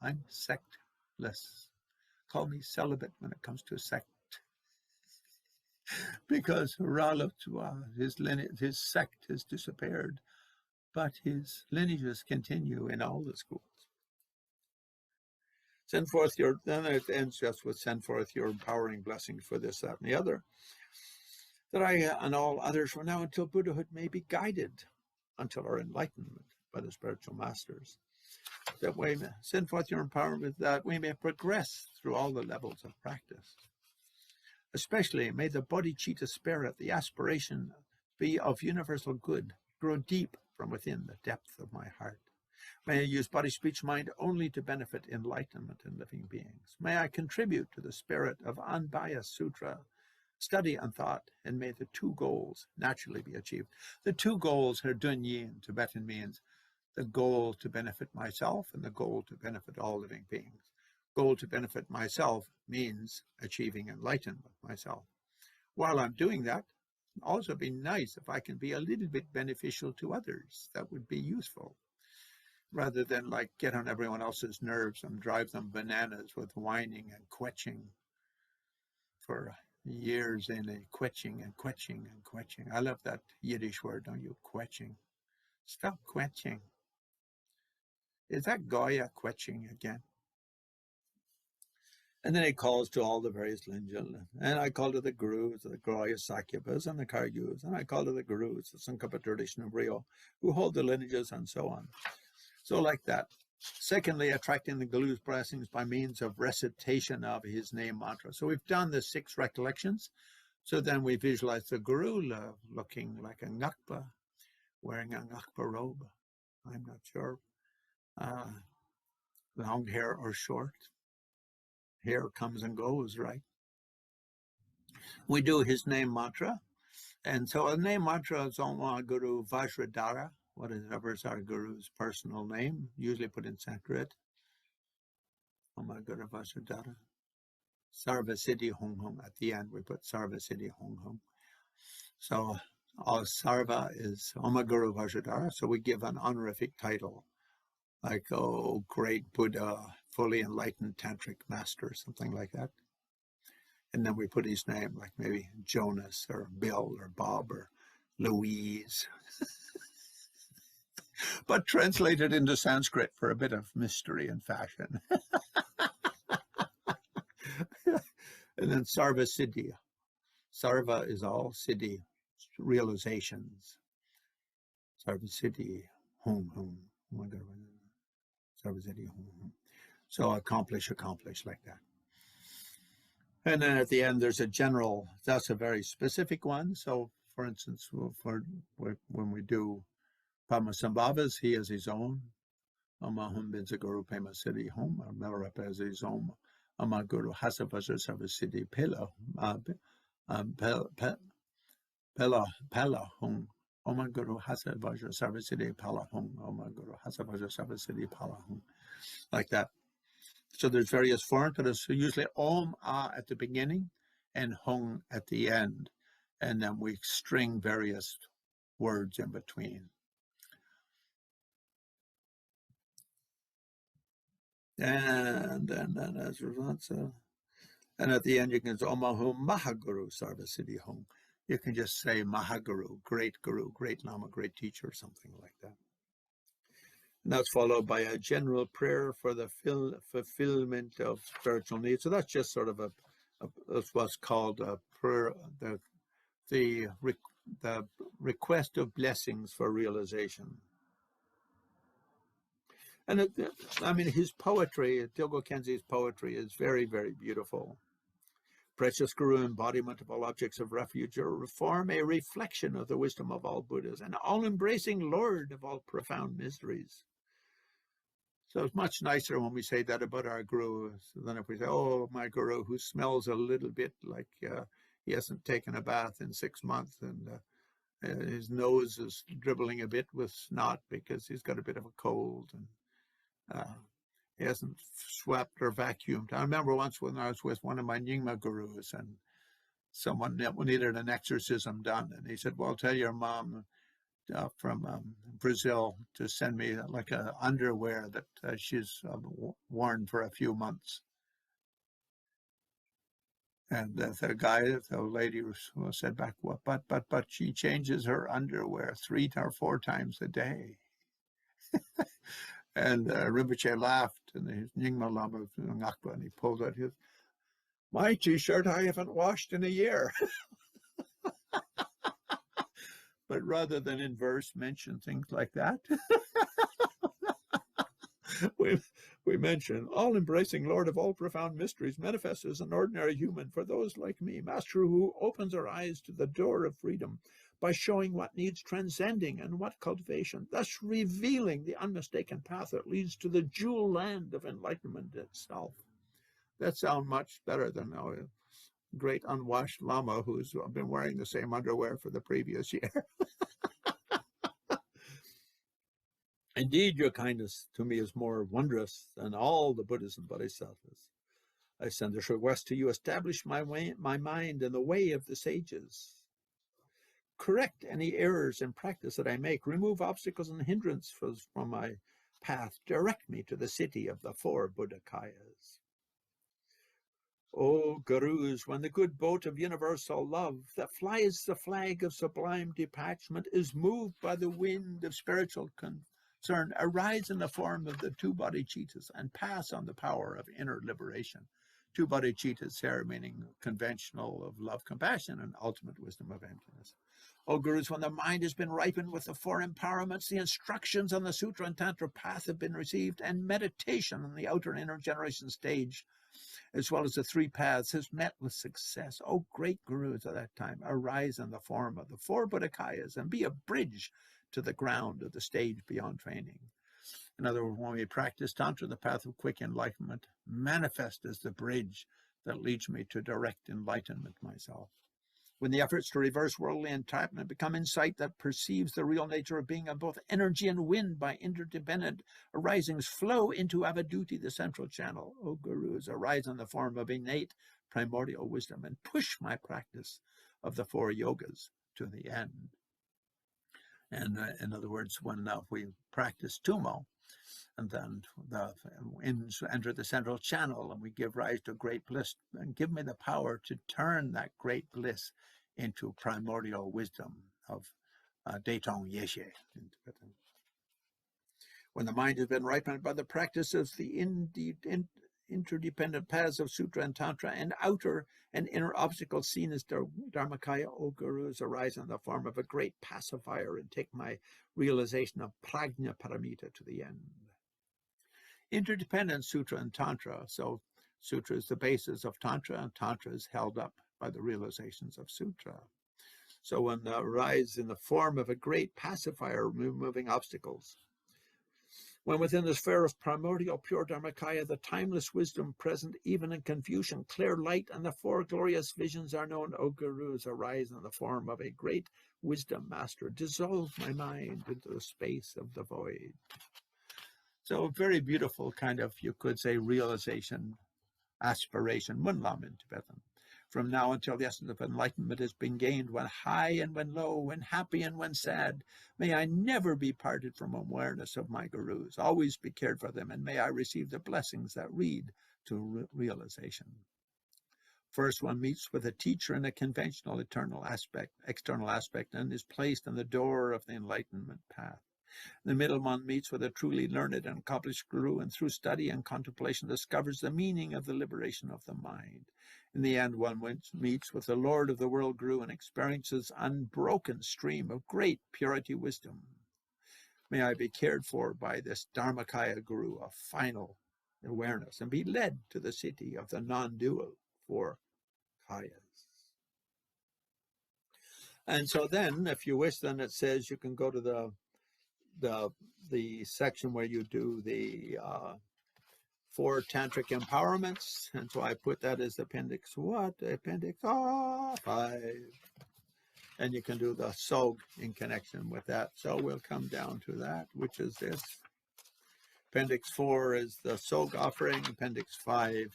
I'm sectless. Call me celibate when it comes to sect. Because Ralotsua, his sect has disappeared, but his lineages continue in all the schools. Then it ends just with send forth your empowering blessings for this, that, and the other, that I and all others from now until Buddhahood may be guided until our enlightenment by the spiritual masters. That way, send forth your empowerment that we may progress through all the levels of practice. Especially, may the bodhicitta spirit, the aspiration be of universal good, grow deep from within the depth of my heart. May I use body, speech, mind only to benefit enlightenment in living beings. May I contribute to the spirit of unbiased sutra, study and thought, and may the 2 goals naturally be achieved. The 2 goals are dunyi in Tibetan means the goal to benefit myself and the goal to benefit all living beings. Goal to benefit myself means achieving enlightenment myself. While I'm doing that, it'd also be nice if I can be a little bit beneficial to others. That would be useful. rather than like get on everyone else's nerves and drive them bananas with whining and quetching for years in a quetching and quetching and quetching. I love that Yiddish word, don't you? Quetching. Stop quetching. Is that Goya quetching again? And then he calls to all the various lineages. And I call to the gurus, the Goya Sakyabas and the Karyus. And I call to the gurus, the Sankapa tradition of Rio, who hold the lineages and so on. So like that. Secondly, attracting the Guru's blessings by means of recitation of his name mantra. So we've done the 6 recollections. So then we visualize the Guru looking like a Ngakpa, wearing a Ngakpa robe. I'm not sure. Long hair or short. Hair comes and goes, right? We do his name mantra. And so a name mantra is Om Guru Vajradhara, whatever is our Guru's personal name, usually put in Sanskrit. Om Guru Vajradhara. Sarva Siddhi Hong Hong. At the end, we put Sarva Siddhi Hong Hong. So Sarva is Om Guru Vajradhara. So we give an honorific title, like, oh, great Buddha, fully enlightened tantric master, something like that. And then we put his name, like maybe Jonas or Bill or Bob or Louise, but translated into Sanskrit for a bit of mystery and fashion. And then Sarva Siddhi. Sarva is all Siddhi, realizations. Sarva Siddhi, Hum Hum. Oh my God. Sarva Siddhi, Hum Hum. So accomplish like that. And then at the end, there's a general, that's a very specific one. So, for instance, when we do Padmasambhavas, he has his own. Amahum Binzaguru Pema Siddhi Home, Naropa has his own. Amaguru Hasavaja Sarvasiddhi Pela, Pela Home. Omaguru Hasavaja Sarvasiddhi Pala Home. Omaguru Hasavaja Sarvasiddhi Pala Home. Like that. So there's various forms, but it's usually Om at the beginning and Hung at the end. And then we string various words in between. And then as a result, and at the end you can say Omahum Mahaguru Sarvasiddhi Hung. You can just say Mahaguru, great Lama, great teacher, something like that. And that's followed by a general prayer for the fulfillment of spiritual needs. So that's just sort of that's what's called a prayer, the request of blessings for realization. And I mean, his poetry, Dilgo Khyentse's poetry, is very, very beautiful. Precious Guru, embodiment of all objects of refuge or reform, a reflection of the wisdom of all Buddhas, and all-embracing Lord of all profound mysteries. So it's much nicer when we say that about our Guru than if we say, oh, my Guru, who smells a little bit like he hasn't taken a bath in 6 months, and his nose is dribbling a bit with snot because he's got a bit of a cold, and he hasn't swept or vacuumed. I remember once when I was with one of my Niguma gurus, and someone needed an exorcism done, and he said, well, tell your mom from Brazil to send me like a underwear that she's worn for a few months. And the lady said back, well, but she changes her underwear 3 or 4 times a day. And Rinpoche laughed, and his Nyingma Lama Ngakpa, and he pulled out his, my T-shirt I haven't washed in a year. But rather than in verse mention things like that, we mention all-embracing Lord of all profound mysteries, manifest as an ordinary human for those like me, master who opens our eyes to the door of freedom by showing what needs transcending and what cultivation, thus revealing the unmistaken path that leads to the jewel land of enlightenment itself. That sounds much better than a great unwashed Lama who's been wearing the same underwear for the previous year. Indeed, your kindness to me is more wondrous than all the Buddhas and Bodhisattvas. I send this request to you, establish my mind in the way of the sages. Correct any errors in practice that I make, remove obstacles and hindrances from my path direct me to the city of the 4 Buddhakayas. O Gurus, when the good boat of universal love that flies the flag of sublime detachment is moved by the wind of spiritual concern, arise in the form of the 2 bodhicittas and pass on the power of inner liberation. 2 bodhicittas here meaning conventional of love, compassion, and ultimate wisdom of emptiness. O Gurus, when the mind has been ripened with the 4 empowerments, the instructions on the Sutra and Tantra path have been received, and meditation on the outer and inner generation stage, as well as the 3 paths, has met with success. O great Gurus at that time, arise in the form of the 4 Buddhakayas and be a bridge to the ground of the stage beyond training. In other words, when we practice Tantra, the path of quick enlightenment, manifest as the bridge that leads me to direct enlightenment myself. When the efforts to reverse worldly entrapment become insight that perceives the real nature of being of both energy and wind by interdependent arisings flow into Avaduti, the central channel. O Gurus, arise in the form of innate primordial wisdom and push my practice of the 4 yogas to the end. And in other words, when we practice Tumo, and then the winds enter the central channel and we give rise to great bliss, and give me the power to turn that great bliss into primordial wisdom of Detong Yeshe in Tibetan. When the mind has been ripened by the practice of the interdependent paths of Sutra and Tantra, and outer and inner obstacles seen as Dharmakaya, O Gurus, arise in the form of a great pacifier and take my realization of Prajna Paramita to the end. Interdependent Sutra and Tantra. So Sutra is the basis of Tantra, and Tantra is held up by the realizations of Sutra. So when rise in the form of a great pacifier, removing obstacles. When within the sphere of primordial pure Dharmakaya, the timeless wisdom present even in confusion, clear light, and the 4 glorious visions are known, O Gurus, arise in the form of a great wisdom master. Dissolve my mind into the space of the void. So a very beautiful kind of, you could say, realization, aspiration, munlam in Tibetan. From now until the essence of enlightenment has been gained, when high and when low, when happy and when sad, may I never be parted from awareness of my Gurus, always be cared for them, and may I receive the blessings that lead to realization. First, one meets with a teacher in a conventional external aspect, and is placed on the door of the enlightenment path. In the middle, one meets with a truly learned and accomplished Guru, and through study and contemplation discovers the meaning of the liberation of the mind. In the end, one meets with the Lord of the World Guru and experiences unbroken stream of great purity wisdom. May I be cared for by this Dharmakaya Guru of final awareness and be led to the city of the non-dual 4 Kayas. And so then, if you wish, then it says you can go to the section where you do the 4 tantric empowerments, and so I put that as appendix 5, and you can do the Tsog in connection with that. So we'll come down to that, which is this. Appendix 4 is the Tsog offering. Appendix 5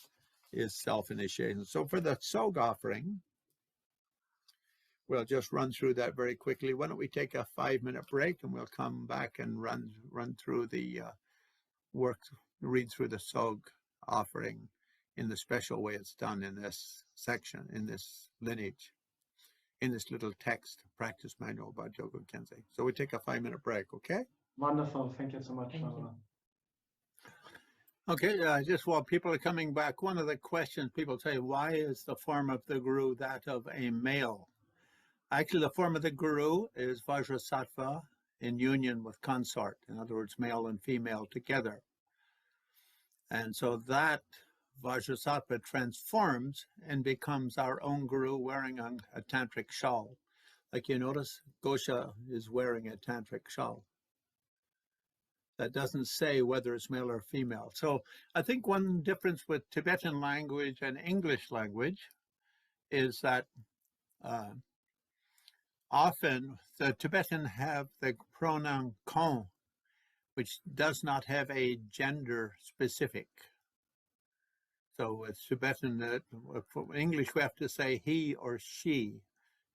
is self-initiation. So for the Tsog offering, we'll just run through that very quickly. Why don't we take a 5-minute break, and we'll come back and run through the read through the Tsog offering in the special way it's done in this section, in this lineage, in this little text practice manual by Dilgo Khyentse. So we take a 5-minute break, okay? Wonderful. Thank you so much. Okay, just while people are coming back, one of the questions people say, why is the form of the Guru that of a male? Actually, the form of the Guru is Vajrasattva in union with consort, in other words, male and female together. And so that Vajrasattva transforms and becomes our own Guru wearing a tantric shawl. Like you notice, Gosha is wearing a tantric shawl. That doesn't say whether it's male or female. So I think one difference with Tibetan language and English language is that often the Tibetan have the pronoun kon, which does not have a gender specific. So with Tibetan, for English, we have to say he or she.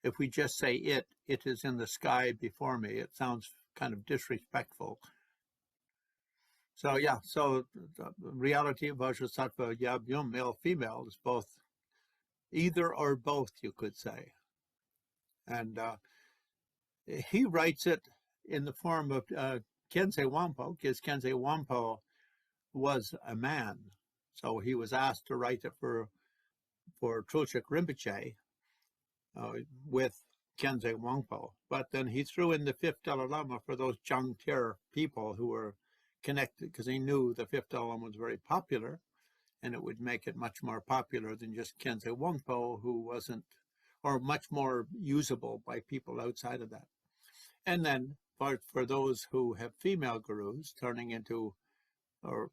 If we just say it is in the sky before me, it sounds kind of disrespectful. So yeah, so the reality of Vajrasattva Yab Yum, male, female, is both, either or both, you could say. And he writes it in the form of Khyentse Wangpo, because Khyentse Wangpo was a man. So he was asked to write it for Trulshik Rinpoche with Khyentse Wangpo. But then he threw in the fifth Dalai Lama for those Jangtir people who were connected, because he knew the fifth Dalai Lama was very popular, and it would make it much more popular than just Khyentse Wangpo, who wasn't, or much more usable by people outside of that. And then for those who have female gurus turning into, or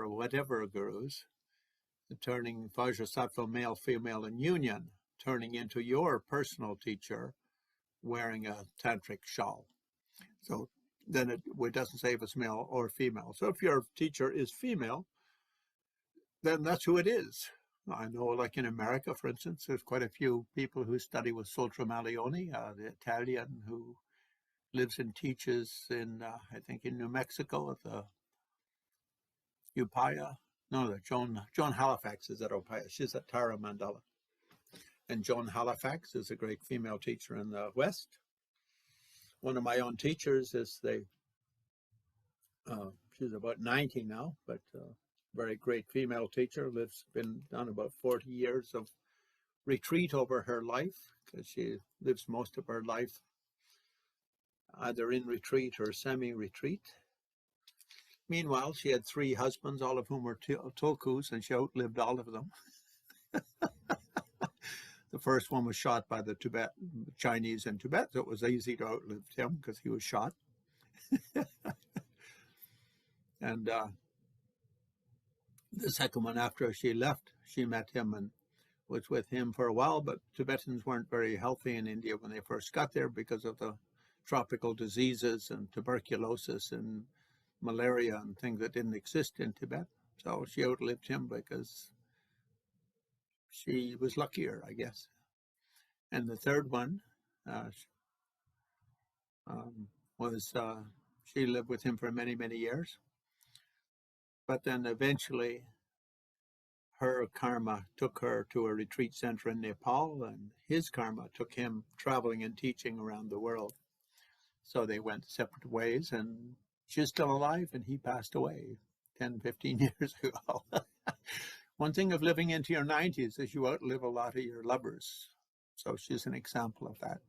whatever gurus, turning Vajrasattva male, female in union, turning into your personal teacher wearing a tantric shawl. So then it doesn't say if it's male or female. So if your teacher is female, then that's who it is. I know, like in America, for instance, there's quite a few people who study with Sultra Malioni, the Italian who lives and teaches in, I think, in New Mexico at the Upaya. No, Joan Halifax is at Upaya. She's at Tara Mandala. And Joan Halifax is a great female teacher in the West. One of my own teachers is she's about 90 now, but very great female teacher, been done about 40 years of retreat over her life, because she lives most of her life either in retreat or semi-retreat. Meanwhile, she had 3 husbands, all of whom were tulkus, and she outlived all of them. The first one was shot by the Chinese in Tibet, so it was easy to outlive him because he was shot. And the second one, after she left, she met him and was with him for a while, but Tibetans weren't very healthy in India when they first got there because of the tropical diseases and tuberculosis and malaria and things that didn't exist in Tibet. So she outlived him because she was luckier, I guess. And the third one was, she lived with him for many, many years. But then eventually her karma took her to a retreat center in Nepal, and his karma took him traveling and teaching around the world. So they went separate ways, and she's still alive, and he passed away 10, 15 years ago. One thing of living into your 90s is you outlive a lot of your lovers. So she's an example of that.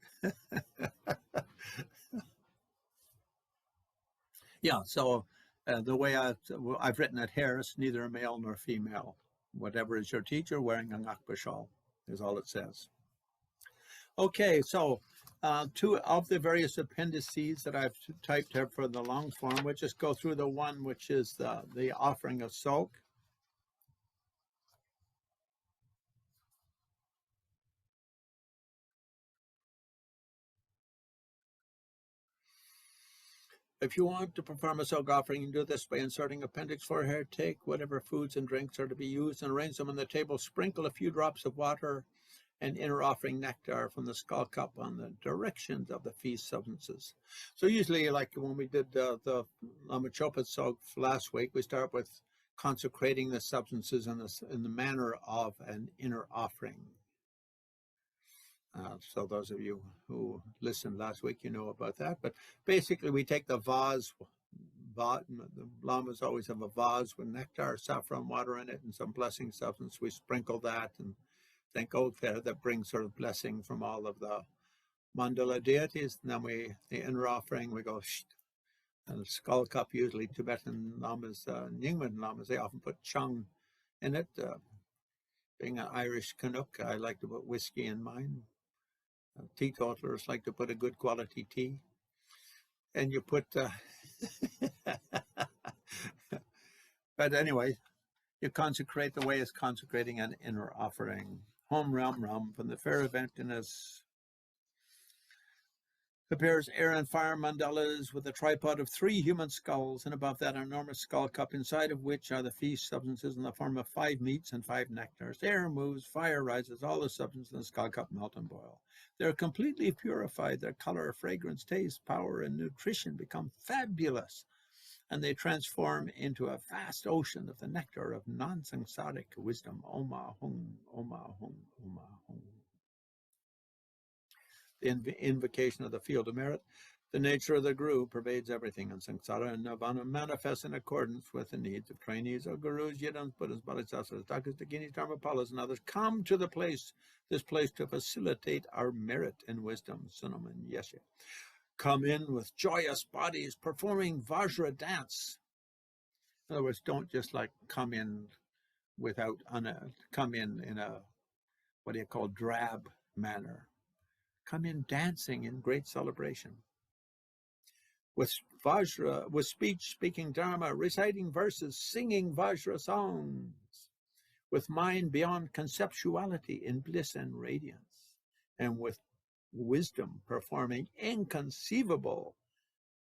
Yeah, so the way I've written it here is neither male nor female. Whatever is your teacher, wearing a ngakpa shawl is all it says. Okay, so 2 of the various appendices that I've typed here for the long form, we'll just go through the one which is the offering of Tsog. If you want to perform a Tsog offering, you can do this by inserting Appendix 4 here. Take whatever foods and drinks are to be used and arrange them on the table. Sprinkle a few drops of water and inner offering nectar from the skull cup on the directions of the feast substances. So usually, like when we did the Lama Chopa Tsog last week, we start with consecrating the substances in the manner of an inner offering. So those of you who listened last week, you know about that. But basically, we take the vase. The lamas always have a vase with nectar, saffron water in it, and some blessing substance. We sprinkle that and thank Oakfair that brings sort of blessing from all of the mandala deities. And then the inner offering, we go, shh. And the skull cup, usually Tibetan lamas, Niguma lamas, they often put chung in it. Being an Irish Canuck, I like to put whiskey in mine. Teetotalers like to put a good quality tea. And you put, but anyway, you consecrate the way it's consecrating an inner offering. Hom Ram Ram, from the fair of emptiness appears air and fire mandalas with a tripod of 3 human skulls, and above that an enormous skull cup, inside of which are the feast substances in the form of 5 meats and 5 nectars. Air moves, fire rises, all the substances in the skull cup melt and boil. They're completely purified. Their color, fragrance, taste, power, and nutrition become fabulous. and they transform into a vast ocean of the nectar of non-samsaric wisdom. Oma Hum, Oma Hum, Oma Hum. The invocation of the field of merit. The nature of the guru pervades everything in samsara, and nirvana manifests in accordance with the needs of trainees of gurus, yidams, buddhas, bodhisattvas, dhakas, dakinis, dharmapalas, and others come to this place to facilitate our merit and wisdom. Sunaman Yeshe. Come in with joyous bodies, performing Vajra dance. In other words, don't just like come in without, come in a, what do you call, drab manner. Come in dancing in great celebration. With Vajra, with speech, speaking Dharma, reciting verses, singing Vajra songs, with mind beyond conceptuality in bliss and radiance, and with wisdom performing inconceivable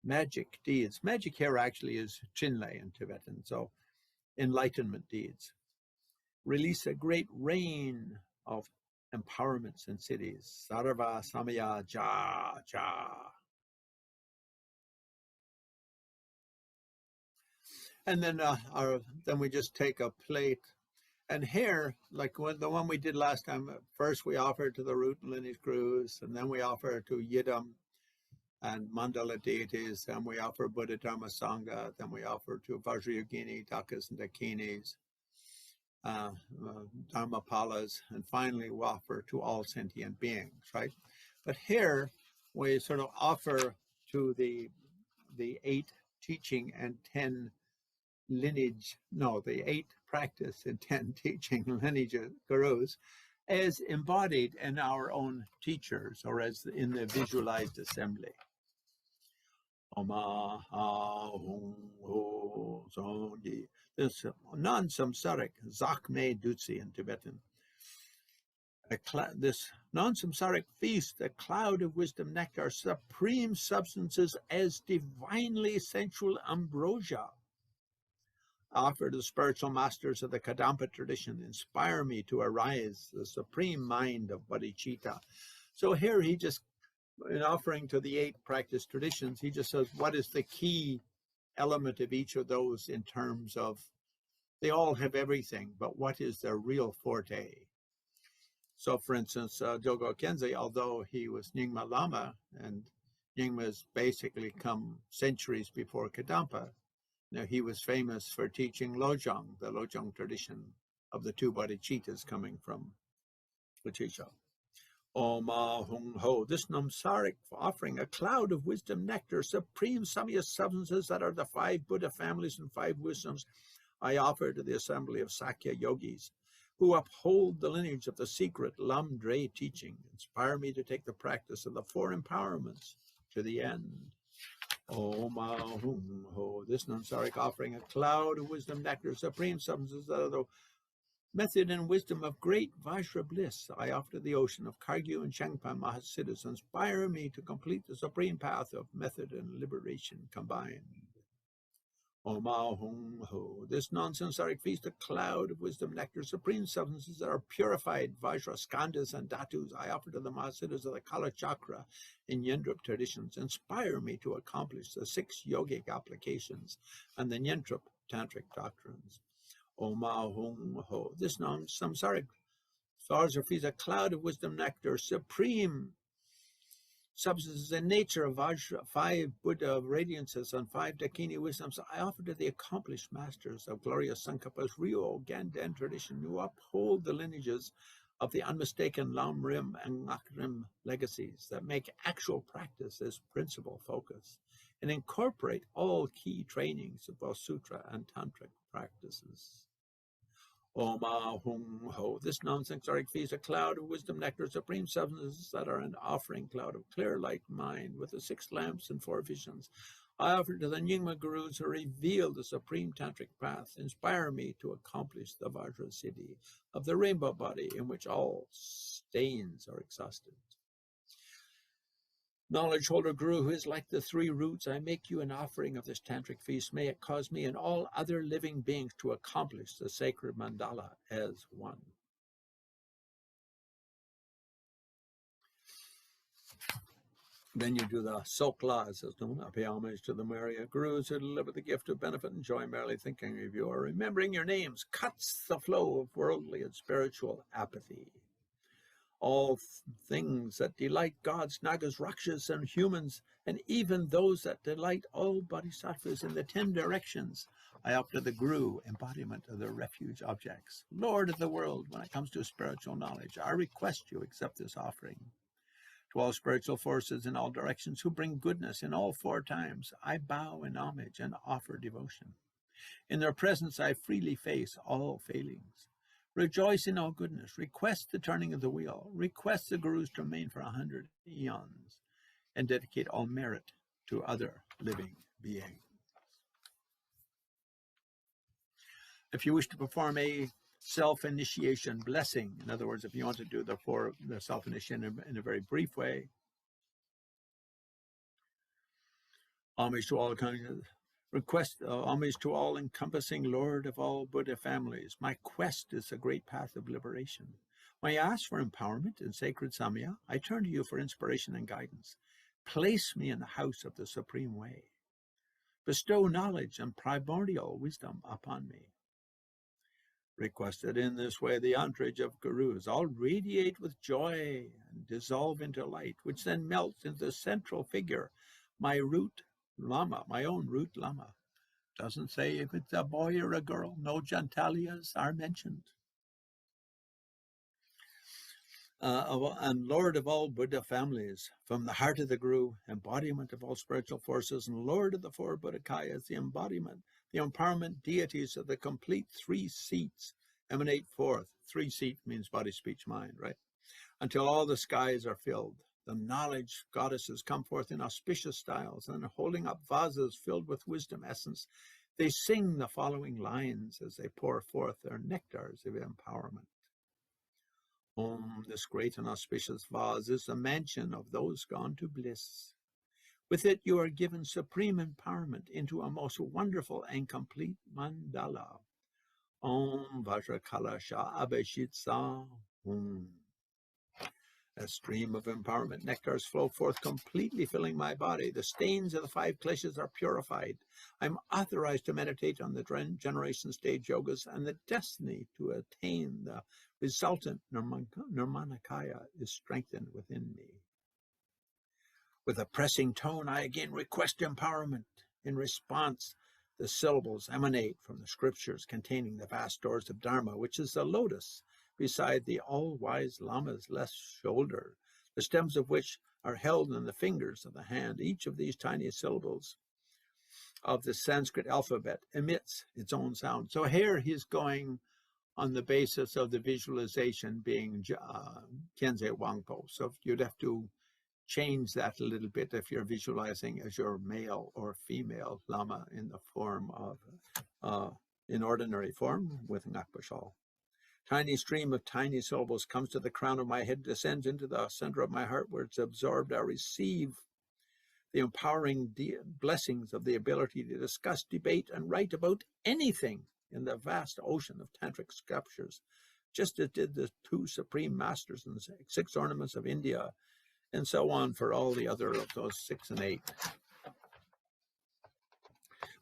magic deeds. Magic here actually is Chinle in Tibetan, so enlightenment deeds. Release a great rain of empowerments in cities. Sarva Samaya Ja Ja. And then then we just take a plate. And here, like the one we did last time, first we offered to the root and lineage gurus, and then we offer to Yidam and Mandala deities, and we offer Buddha Dharma Sangha, then we offer to Vajrayogini, Dhakas, and Dakinis, Dharmapalas, and finally we offer to all sentient beings, right? But here we sort of offer to the 8 teaching and 10 lineage, no, the 8 practice and 10 teaching lineage gurus as embodied in our own teachers or as in the visualized assembly. This non-samsaric, zakme dutsi in Tibetan. This non-samsaric feast, a cloud of wisdom nectar, supreme substances as divinely sensual ambrosia, offer to the spiritual masters of the Kadampa tradition, inspire me to arise the supreme mind of bodhicitta. So here he just, in offering to the 8 practice traditions, he just says, what is the key element of each of those in terms of, they all have everything, but what is their real forte? So for instance, Dilgo Khyentse, although he was Nyingma Lama, and Nyingma has basically come centuries before Kadampa, now, he was famous for teaching Lojong, the Lojong tradition of the 2 bodhicittas coming from Latisha. Oma Hung Ho, this namsaric offering, a cloud of wisdom nectar, supreme samya substances that are the 5 Buddha families and 5 wisdoms, I offer to the assembly of Sakya yogis who uphold the lineage of the secret Lam Dre teaching. Inspire me to take the practice of the 4 empowerments to the end. Oma Hum Ho, this namsaric offering, a cloud of wisdom nectar, supreme substances that are the method and wisdom of great Vajra bliss, I offer to the ocean of Kargyu and Shangpan Mahasiddhas. Inspire me to complete the supreme path of method and liberation combined. Oma Hum Ho, this non-samsaric feast, a cloud of wisdom nectar, supreme substances that are purified Vajra skandhas and dhatus, I offer to the Mahasiddhas of the Kala Chakra and Yendrup traditions. Inspire me to accomplish the 6 yogic applications and the Yendrup tantric doctrines. Oma Hum Ho, this non-samsaric Vajra feast, a cloud of wisdom nectar, supreme substances in nature of Vajra, 5 Buddha radiances and 5 Dakini wisdoms, I offer to the accomplished masters of glorious Sankapa's Ryo Ganden tradition who uphold the lineages of the unmistaken Lam Rim and Ngak legacies that make actual practice as principal focus and incorporate all key trainings of both Sutra and Tantric practices. Oma Hum Ho, this non-samsaric feast, a cloud of wisdom nectar, supreme substances that are an offering cloud of clear light mind with the 6 lamps and 4 visions. I offer to the Nyingma gurus who reveal the supreme tantric path. Inspire me to accomplish the Vajra Siddhi of the rainbow body in which all stains are exhausted. Knowledge holder guru who is like the 3 roots, I make you an offering of this tantric feast. May it cause me and all other living beings to accomplish the sacred mandala as one. Then you do the Sokla, as is known. I pay homage to the Maria Gurus who deliver the gift of benefit and joy. Merely thinking of you or remembering your names cuts the flow of worldly and spiritual apathy. All things that delight gods, nagas, rakshas, and humans, and even those that delight all bodhisattvas in the 10 directions, I offer the Guru, embodiment of the refuge objects. Lord of the world, when it comes to spiritual knowledge, I request you accept this offering. To all spiritual forces in all directions who bring goodness in all 4 times, I bow in homage and offer devotion. In their presence I freely face all failings. Rejoice in all goodness. Request the turning of the wheel. Request the Guru's domain for 100 eons. And dedicate all merit to other living beings. If you wish to perform a self-initiation blessing, in other words, if you want to do the self-initiation in a very brief way, homage to all kinds. Request homage to all encompassing Lord of all Buddha families. My quest is a great path of liberation. When I ask for empowerment in sacred Samya, I turn to you for inspiration and guidance. Place me in the house of the Supreme Way. Bestow knowledge and primordial wisdom upon me. Requested in this way, the entourage of Gurus all radiate with joy and dissolve into light, which then melts into the central figure, my root Lama, my own root Lama. Doesn't say if it's a boy or a girl. No genitalias are mentioned. And Lord of all Buddha families, from the heart of the Guru, embodiment of all spiritual forces, and Lord of the 4 Bodhikayas, the embodiment, the empowerment deities of the complete 3 seats emanate forth. 3 seats means body, speech, mind, right? Until all the skies are filled. The knowledge goddesses come forth in auspicious styles, and holding up vases filled with wisdom essence, they sing the following lines as they pour forth their nectars of empowerment. This great and auspicious vase is the mansion of those gone to bliss. With it you are given supreme empowerment into a most wonderful and complete mandala. Om Vajrakalasha Abhishitsa Om. A stream of empowerment nectars flow forth, completely filling my body. The stains of the 5 kleshas are purified. I'm authorized to meditate on the generation stage yogas, and the destiny to attain the resultant Nirmanakaya is strengthened within me. With a pressing tone, I again request empowerment. In response, the syllables emanate from the scriptures containing the vast doors of Dharma, which is the lotus beside the all-wise Lama's left shoulder, the stems of which are held in the fingers of the hand. Each of these tiny syllables of the Sanskrit alphabet emits its own sound. So here he's going on the basis of the visualization being Khyentse Wangpo. So you'd have to change that a little bit if you're visualizing as your male or female Lama in the form of, in ordinary form with Ngakpa shawl. Tiny stream of tiny syllables comes to the crown of my head, descends into the center of my heart, where it's absorbed. I receive the empowering blessings of the ability to discuss, debate, and write about anything in the vast ocean of tantric scriptures, just as did the 2 supreme masters and the 6 ornaments of India, and so on for all the other of those 6 and 8.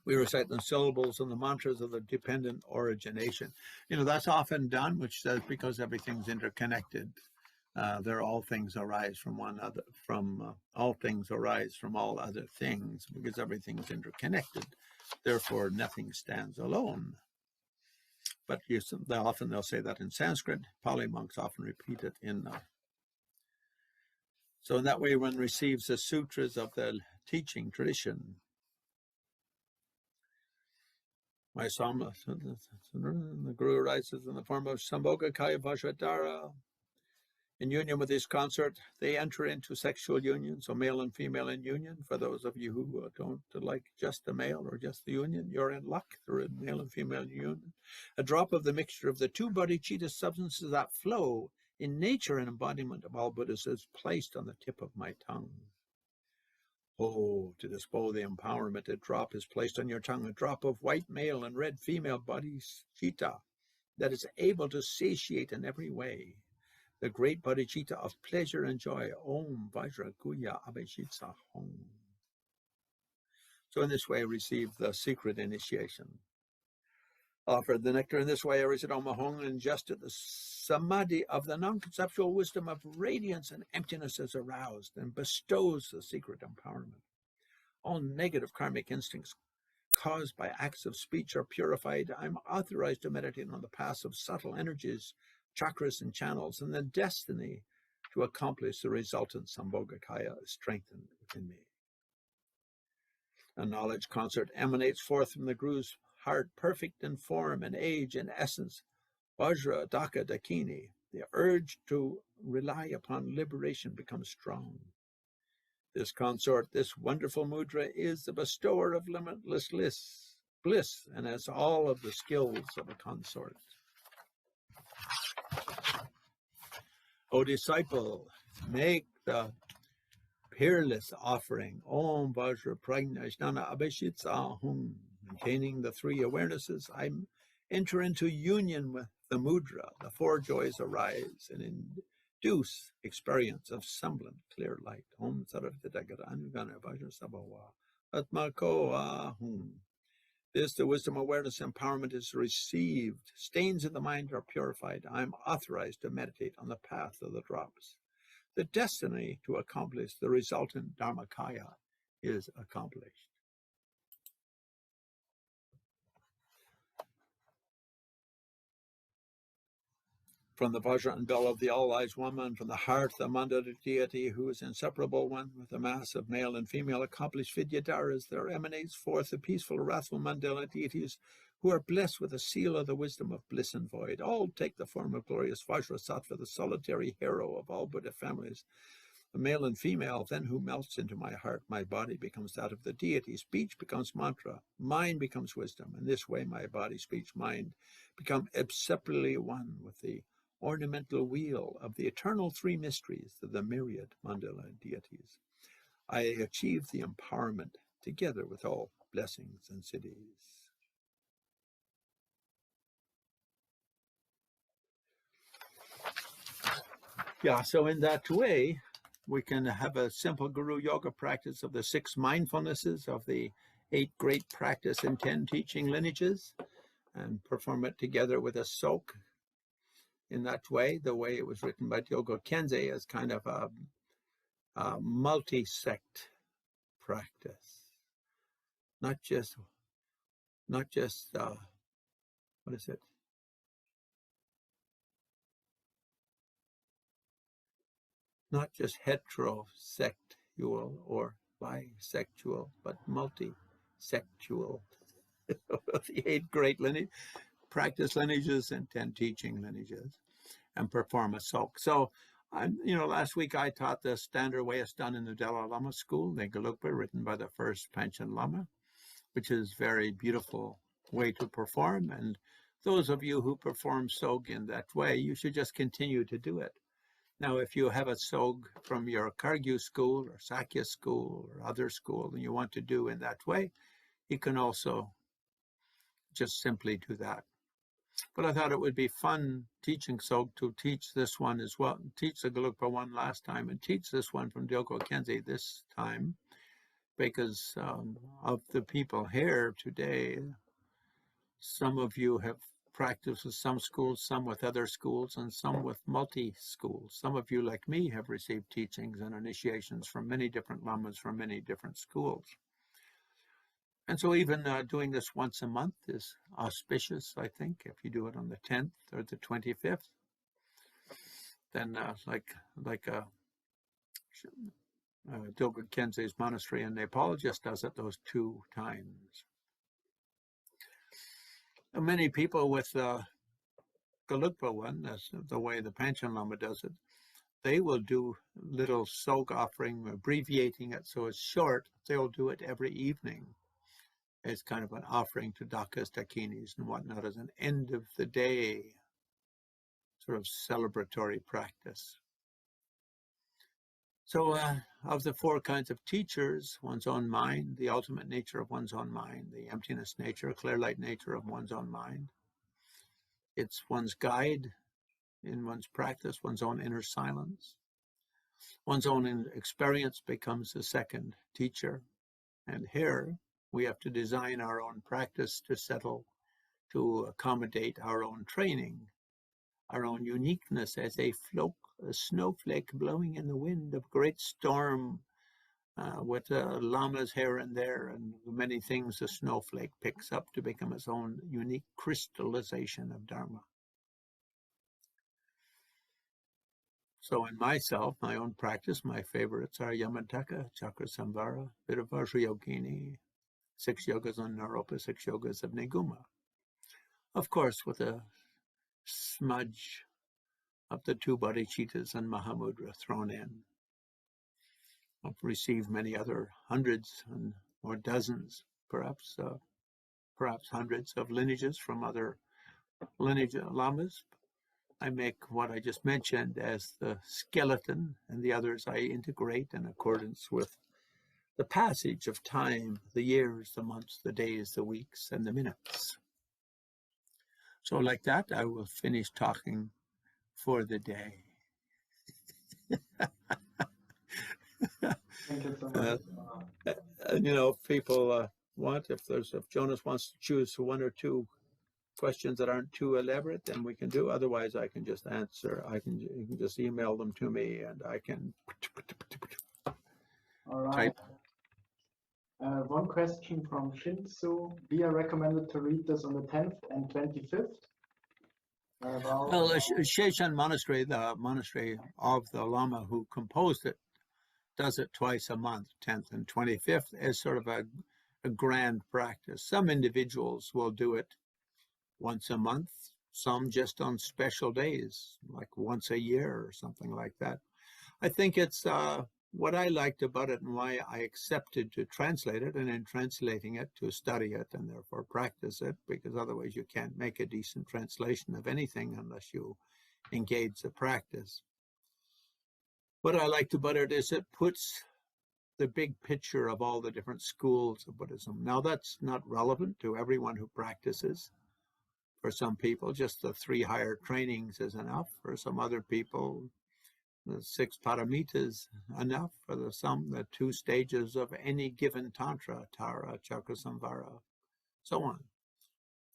We recite the syllables and the mantras of the dependent origination. You know, that's often done, which says because everything's interconnected. All things arise from one other, all things arise from all other things, because everything's interconnected. Therefore, nothing stands alone. But they'll say that in Sanskrit. Pali monks often repeat it in. So in that way, one receives the sutras of the teaching tradition. My Sama, the Guru arises in the form of Sambhoga Kaya Vajradhara. In union with this consort, they enter into sexual union, so male and female in union. For those of you who don't like just the male or just the union, you're in luck. They're in male and female union. A drop of the mixture of the 2 bodhicitta substances that flow in nature and embodiment of all Buddhas is placed on the tip of my tongue. Oh, to display the empowerment, a drop is placed on your tongue, a drop of white male and red female bodhicitta that is able to satiate in every way. the great bodhicitta of pleasure and joy. Om Vajra Guya Abhishitsa Hong. So in this way, I receive the secret initiation. Offered the nectar in this way, I recite Om Hong, and just at the samadhi of the non-conceptual wisdom of radiance and emptiness is aroused and bestows the secret empowerment. All negative karmic instincts caused by acts of speech are purified. I'm authorized to meditate on the paths of subtle energies, chakras and channels, and the destiny to accomplish the resultant Sambhogakaya is strengthened within me. A knowledge concert emanates forth from the Guru's heart, perfect in form and age and essence. Vajra Daka Dakini, the urge to rely upon liberation becomes strong. This consort, this wonderful mudra, is the bestower of limitless bliss, and has all of the skills of a consort. O disciple, make the peerless offering. Om Vajra Prajna Jnana Abhishitsa Hum. Maintaining the three awarenesses, I enter into union with the mudra. The four joys arise and induce experience of semblant clear light. Om Saravitagara Anugana Vajra Sabhawa Atmako Ahum. This, the wisdom, awareness, empowerment is received. Stains in the mind are purified. I am authorized to meditate on the path of the drops. The destiny to accomplish the resultant Dharmakaya is accomplished. From the Vajra and bell of the all-wise woman, from the heart, the Mandala deity, who is inseparable one with the mass of male and female accomplished Vidyadharas, there emanates forth the peaceful, wrathful Mandala deities who are blessed with the seal of the wisdom of bliss and void. All take the form of glorious Vajrasattva, the solitary hero of all Buddha families. The male and female, then, who melts into my heart, my body becomes that of the deity. Speech becomes mantra, mind becomes wisdom. In this way, my body, speech, mind become inseparably one with the ornamental wheel of the eternal three mysteries of the myriad mandala deities. I achieve the empowerment together with all blessings and siddhis. Yeah, so in that way, we can have a simple Guru Yoga practice of the 6 mindfulnesses of the 8 great practice and 10 teaching lineages, and perform it together with a soak. In that way, the way it was written by Dilgo Khyentse, is kind of a multi-sect practice, not just what is it? Not just heterosexual or bisexual, but multi-sexual. The 8 great practice lineages and 10 teaching lineages, and perform a soak. So, last week I taught the standard way it's done in the Dalai Lama school, the Gelugpa, written by the first Panchen Lama, which is very beautiful way to perform. And those of you who perform soak in that way, you should just continue to do it. Now, if you have a soak from your Kagyu school or Sakya school or other school and you want to do in that way, you can also just simply do that. But I thought it would be fun teaching soak to teach this one as well, teach the Gelugpa one last time and teach this one from Dilgo Khyentse this time, because of the people here today, some of you have practiced with some schools, some with other schools, and some with multi-schools. Some of you, like me, have received teachings and initiations from many different lamas from many different schools. And so even doing this once a month is auspicious, I think. If you do it on the 10th or the 25th, then Dilgo Khyentse's monastery in Nepal just does it those 2 times. And many people with the Gelugpa one, that's the way the Panchen Lama does it, they will do little soak offering, abbreviating it so it's short. They'll do it every evening. It's kind of an offering to Dakas, Dakinis, and whatnot as an end of the day sort of celebratory practice. So of the 4 kinds of teachers, one's own mind, the ultimate nature of one's own mind, the emptiness nature, clear light nature of one's own mind. It's one's guide, in one's practice, one's own inner silence. One's own experience becomes the second teacher. And here we have to design our own practice to settle, to accommodate our own training, our own uniqueness as a snowflake blowing in the wind of great storm, with llamas here and there, and many things a snowflake picks up to become its own unique crystallization of Dharma. So in myself, my own practice, my favorites are Yamataka, Chakrasamvara, bit of Vajrayogini, 6 yogas on Naropa, 6 yogas of Niguma. Of course, with a smudge of the 2 bodhicittas and Mahamudra thrown in. I've received many other hundreds or dozens, perhaps hundreds of lineages from other lineage lamas. I make what I just mentioned as the skeleton, and the others I integrate in accordance with the passage of time, the years, the months, the days, the weeks, and the minutes. So like that, I will finish talking for the day. Thank you so much. And you know, if people if Jonas wants to choose 1 or 2 questions that aren't too elaborate, then we can do. Otherwise, I can just answer. You can just email them to me, and I can. All right. Type. One question from Shinsu. We are recommended to read this on the 10th and 25th. Well, Sheshan Monastery, the monastery of the Lama who composed it, does it twice a month, 10th and 25th, as sort of a grand practice. Some individuals will do it once a month, some just on special days, like once a year or something like that. I think it's what I liked about it and why I accepted to translate it, and in translating it, to study it and therefore practice it, because otherwise you can't make a decent translation of anything unless you engage the practice. What I liked about it is it puts the big picture of all the different schools of Buddhism. Now, that's not relevant to everyone who practices. For some people, just the 3 higher trainings is enough. For some other people, the 6 paramitas enough. For the 2 stages of any given tantra, Tara, Chakrasamvara, so on.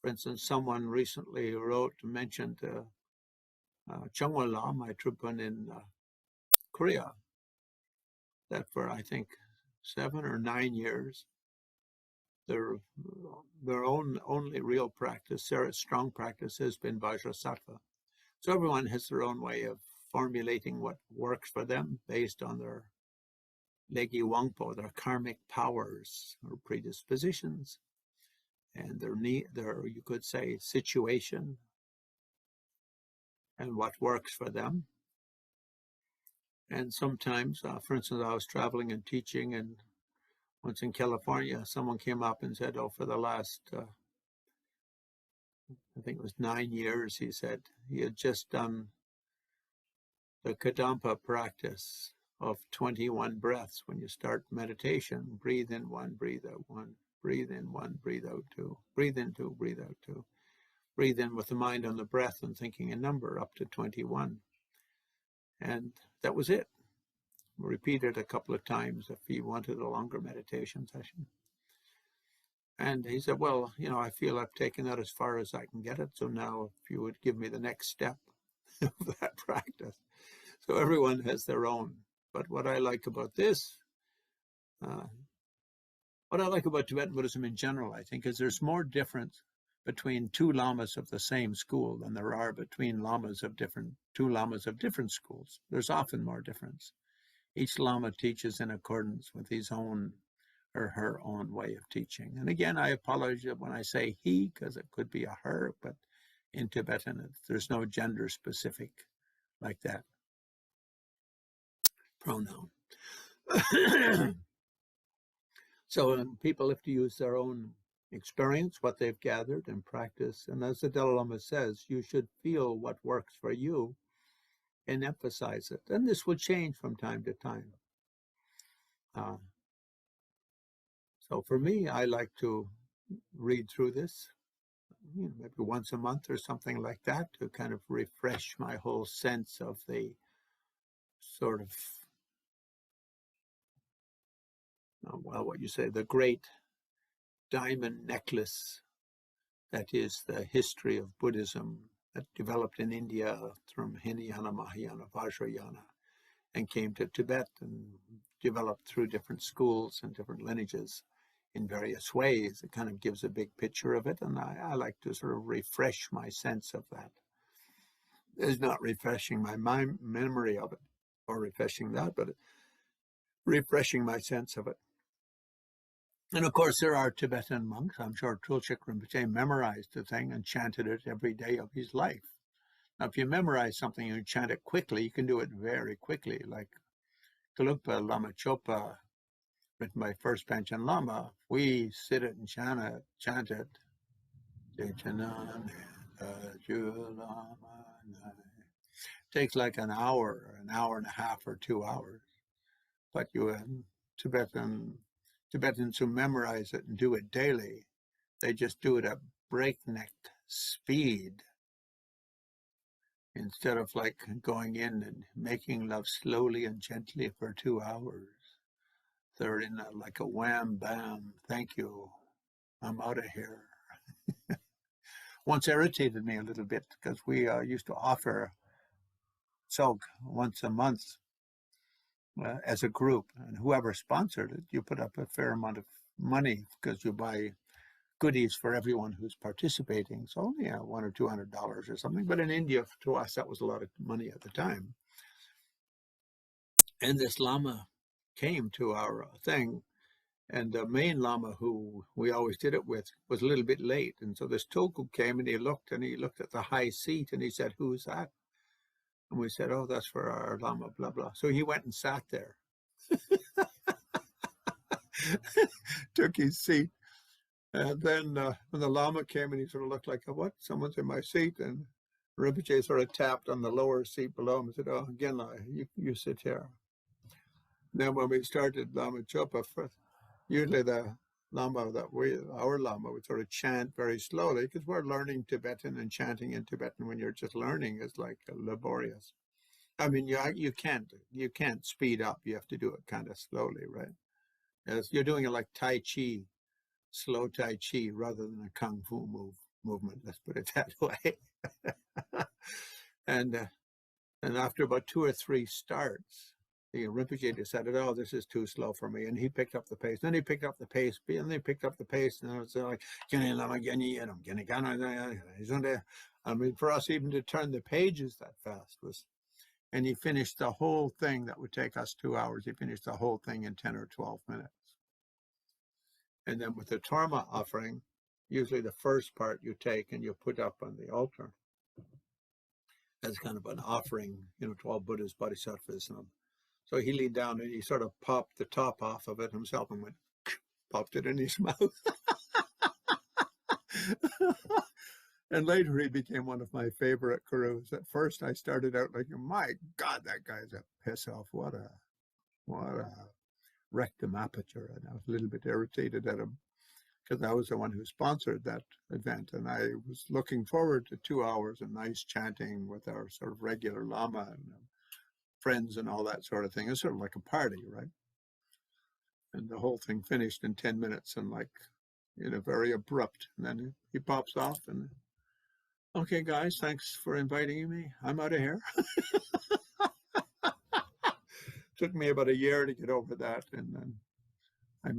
For instance, someone recently mentioned Chungwa, my Tripun in Korea, that for, I think, 7 or 9 years, their only real practice, strong practice, has been Vajrasattva. So everyone has their own way of formulating what works for them based on their Legi Wangpo, their karmic powers or predispositions, and their you could say, situation, and what works for them. And sometimes, for instance, I was traveling and teaching, and once in California, someone came up and said, for the last, I think it was 9 years, he said, he had just done the Kadampa practice of 21 breaths. When you start meditation, breathe in 1, breathe out 1, breathe in 1, breathe out 2, breathe in 2, breathe out 2. Breathe in with the mind on the breath and thinking a number up to 21. And that was it. Repeat it a couple of times if you wanted a longer meditation session. And he said, well, I feel I've taken that as far as I can get it. So now if you would give me the next step of that practice. So everyone has their own. But what I like about this, what I like about Tibetan Buddhism in general, I think, is there's more difference between 2 lamas of the same school than there are between 2 lamas of different schools. There's often more difference. Each lama teaches in accordance with his own or her own way of teaching. And again, I apologize when I say he, because it could be a her, but in Tibetan, there's no gender specific like that pronoun. So people have to use their own experience, what they've gathered and practice. And as the Dalai Lama says, you should feel what works for you and emphasize it. And this will change from time to time. So for me, I like to read through this maybe once a month or something like that, to kind of refresh my whole sense of the sort of, well, what you say, the great diamond necklace that is the history of Buddhism that developed in India from Hinayana, Mahayana, Vajrayana, and came to Tibet and developed through different schools and different lineages in various ways. It kind of gives a big picture of it, and I like to sort of refresh my sense of that. It's not refreshing my memory of it or refreshing that, but refreshing my sense of it. And of course, there are Tibetan monks. I'm sure Tulchik Rinpoche memorized the thing and chanted it every day of his life. Now, if you memorize something and you chant it quickly, you can do it very quickly. Like Gelugpa Lama Chopa, written by First Panchen Lama, we sit it and chant it. Takes like an hour and a half or 2 hours. But you Tibetans who memorize it and do it daily, they just do it at breakneck speed. Instead of like going in and making love slowly and gently for 2 hours, they're in like a wham, bam, thank you, I'm out of here. Once irritated me a little bit because we used to offer Tsog once a month as a group, and whoever sponsored it, you put up a fair amount of money because you buy goodies for everyone who's participating. So only $100 or $200 or something. But in India, to us, that was a lot of money at the time. And this Lama came to our thing, and the main Lama who we always did it with was a little bit late. And so this Tulku came and he looked at the high seat and he said, "Who's that?" And we said, "Oh, that's for our Lama, blah, blah." So he went and sat there, took his seat. And then when the Lama came and he sort of looked like, "What? Someone's in my seat." And Rinpoche sort of tapped on the lower seat below him and said, "Oh, Genla, you sit here." And then when we started Lama Chopa, usually the Lama our Lama would sort of chant very slowly because we're learning Tibetan, and chanting in Tibetan when you're just learning is like laborious. I mean, you can't speed up. You have to do it kind of slowly, right? As you're doing it like Tai Chi, slow Tai Chi rather than a Kung Fu movement. Let's put it that way. And after about 2 or 3 starts, the Rinpoche decided, "Oh, this is too slow for me," and he picked up the pace. Then he picked up the pace, and they picked up the pace, and it was like, I mean, for us even to turn the pages that fast was. And he finished the whole thing that would take us 2 hours. He finished the whole thing in 10 or 12 minutes. And then with the Torma offering, usually the first part you take and you put up on the altar as kind of an offering, to all Buddhas, Bodhisattvas. So he leaned down and he sort of popped the top off of it himself and popped it in his mouth. And later he became one of my favorite gurus. At first I started out like, "My God, that guy's a piss off. What a rectum aperture." And I was a little bit irritated at him because I was the one who sponsored that event. And I was looking forward to 2 hours of nice chanting with our sort of regular Lama and friends and all that sort of thing. It's sort of like a party, right? And the whole thing finished in 10 minutes and like, very abrupt. And then he pops off and, "Okay, guys, thanks for inviting me. I'm out of here." Took me about a year to get over that. And then I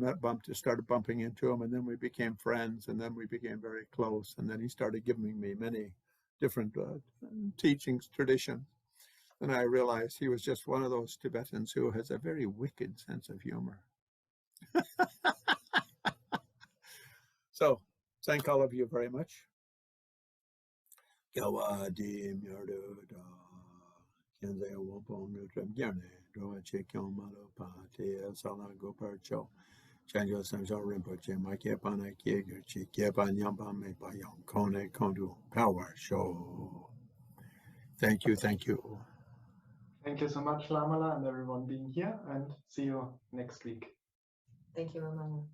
started bumping into him, and then we became friends, and then we became very close. And then he started giving me many different teachings, traditions. And I realized he was just one of those Tibetans who has a very wicked sense of humor. So thank all of you very much. Power show. Thank you. Thank you so much, Lamala, and everyone being here, and see you next week. Thank you, Ramana.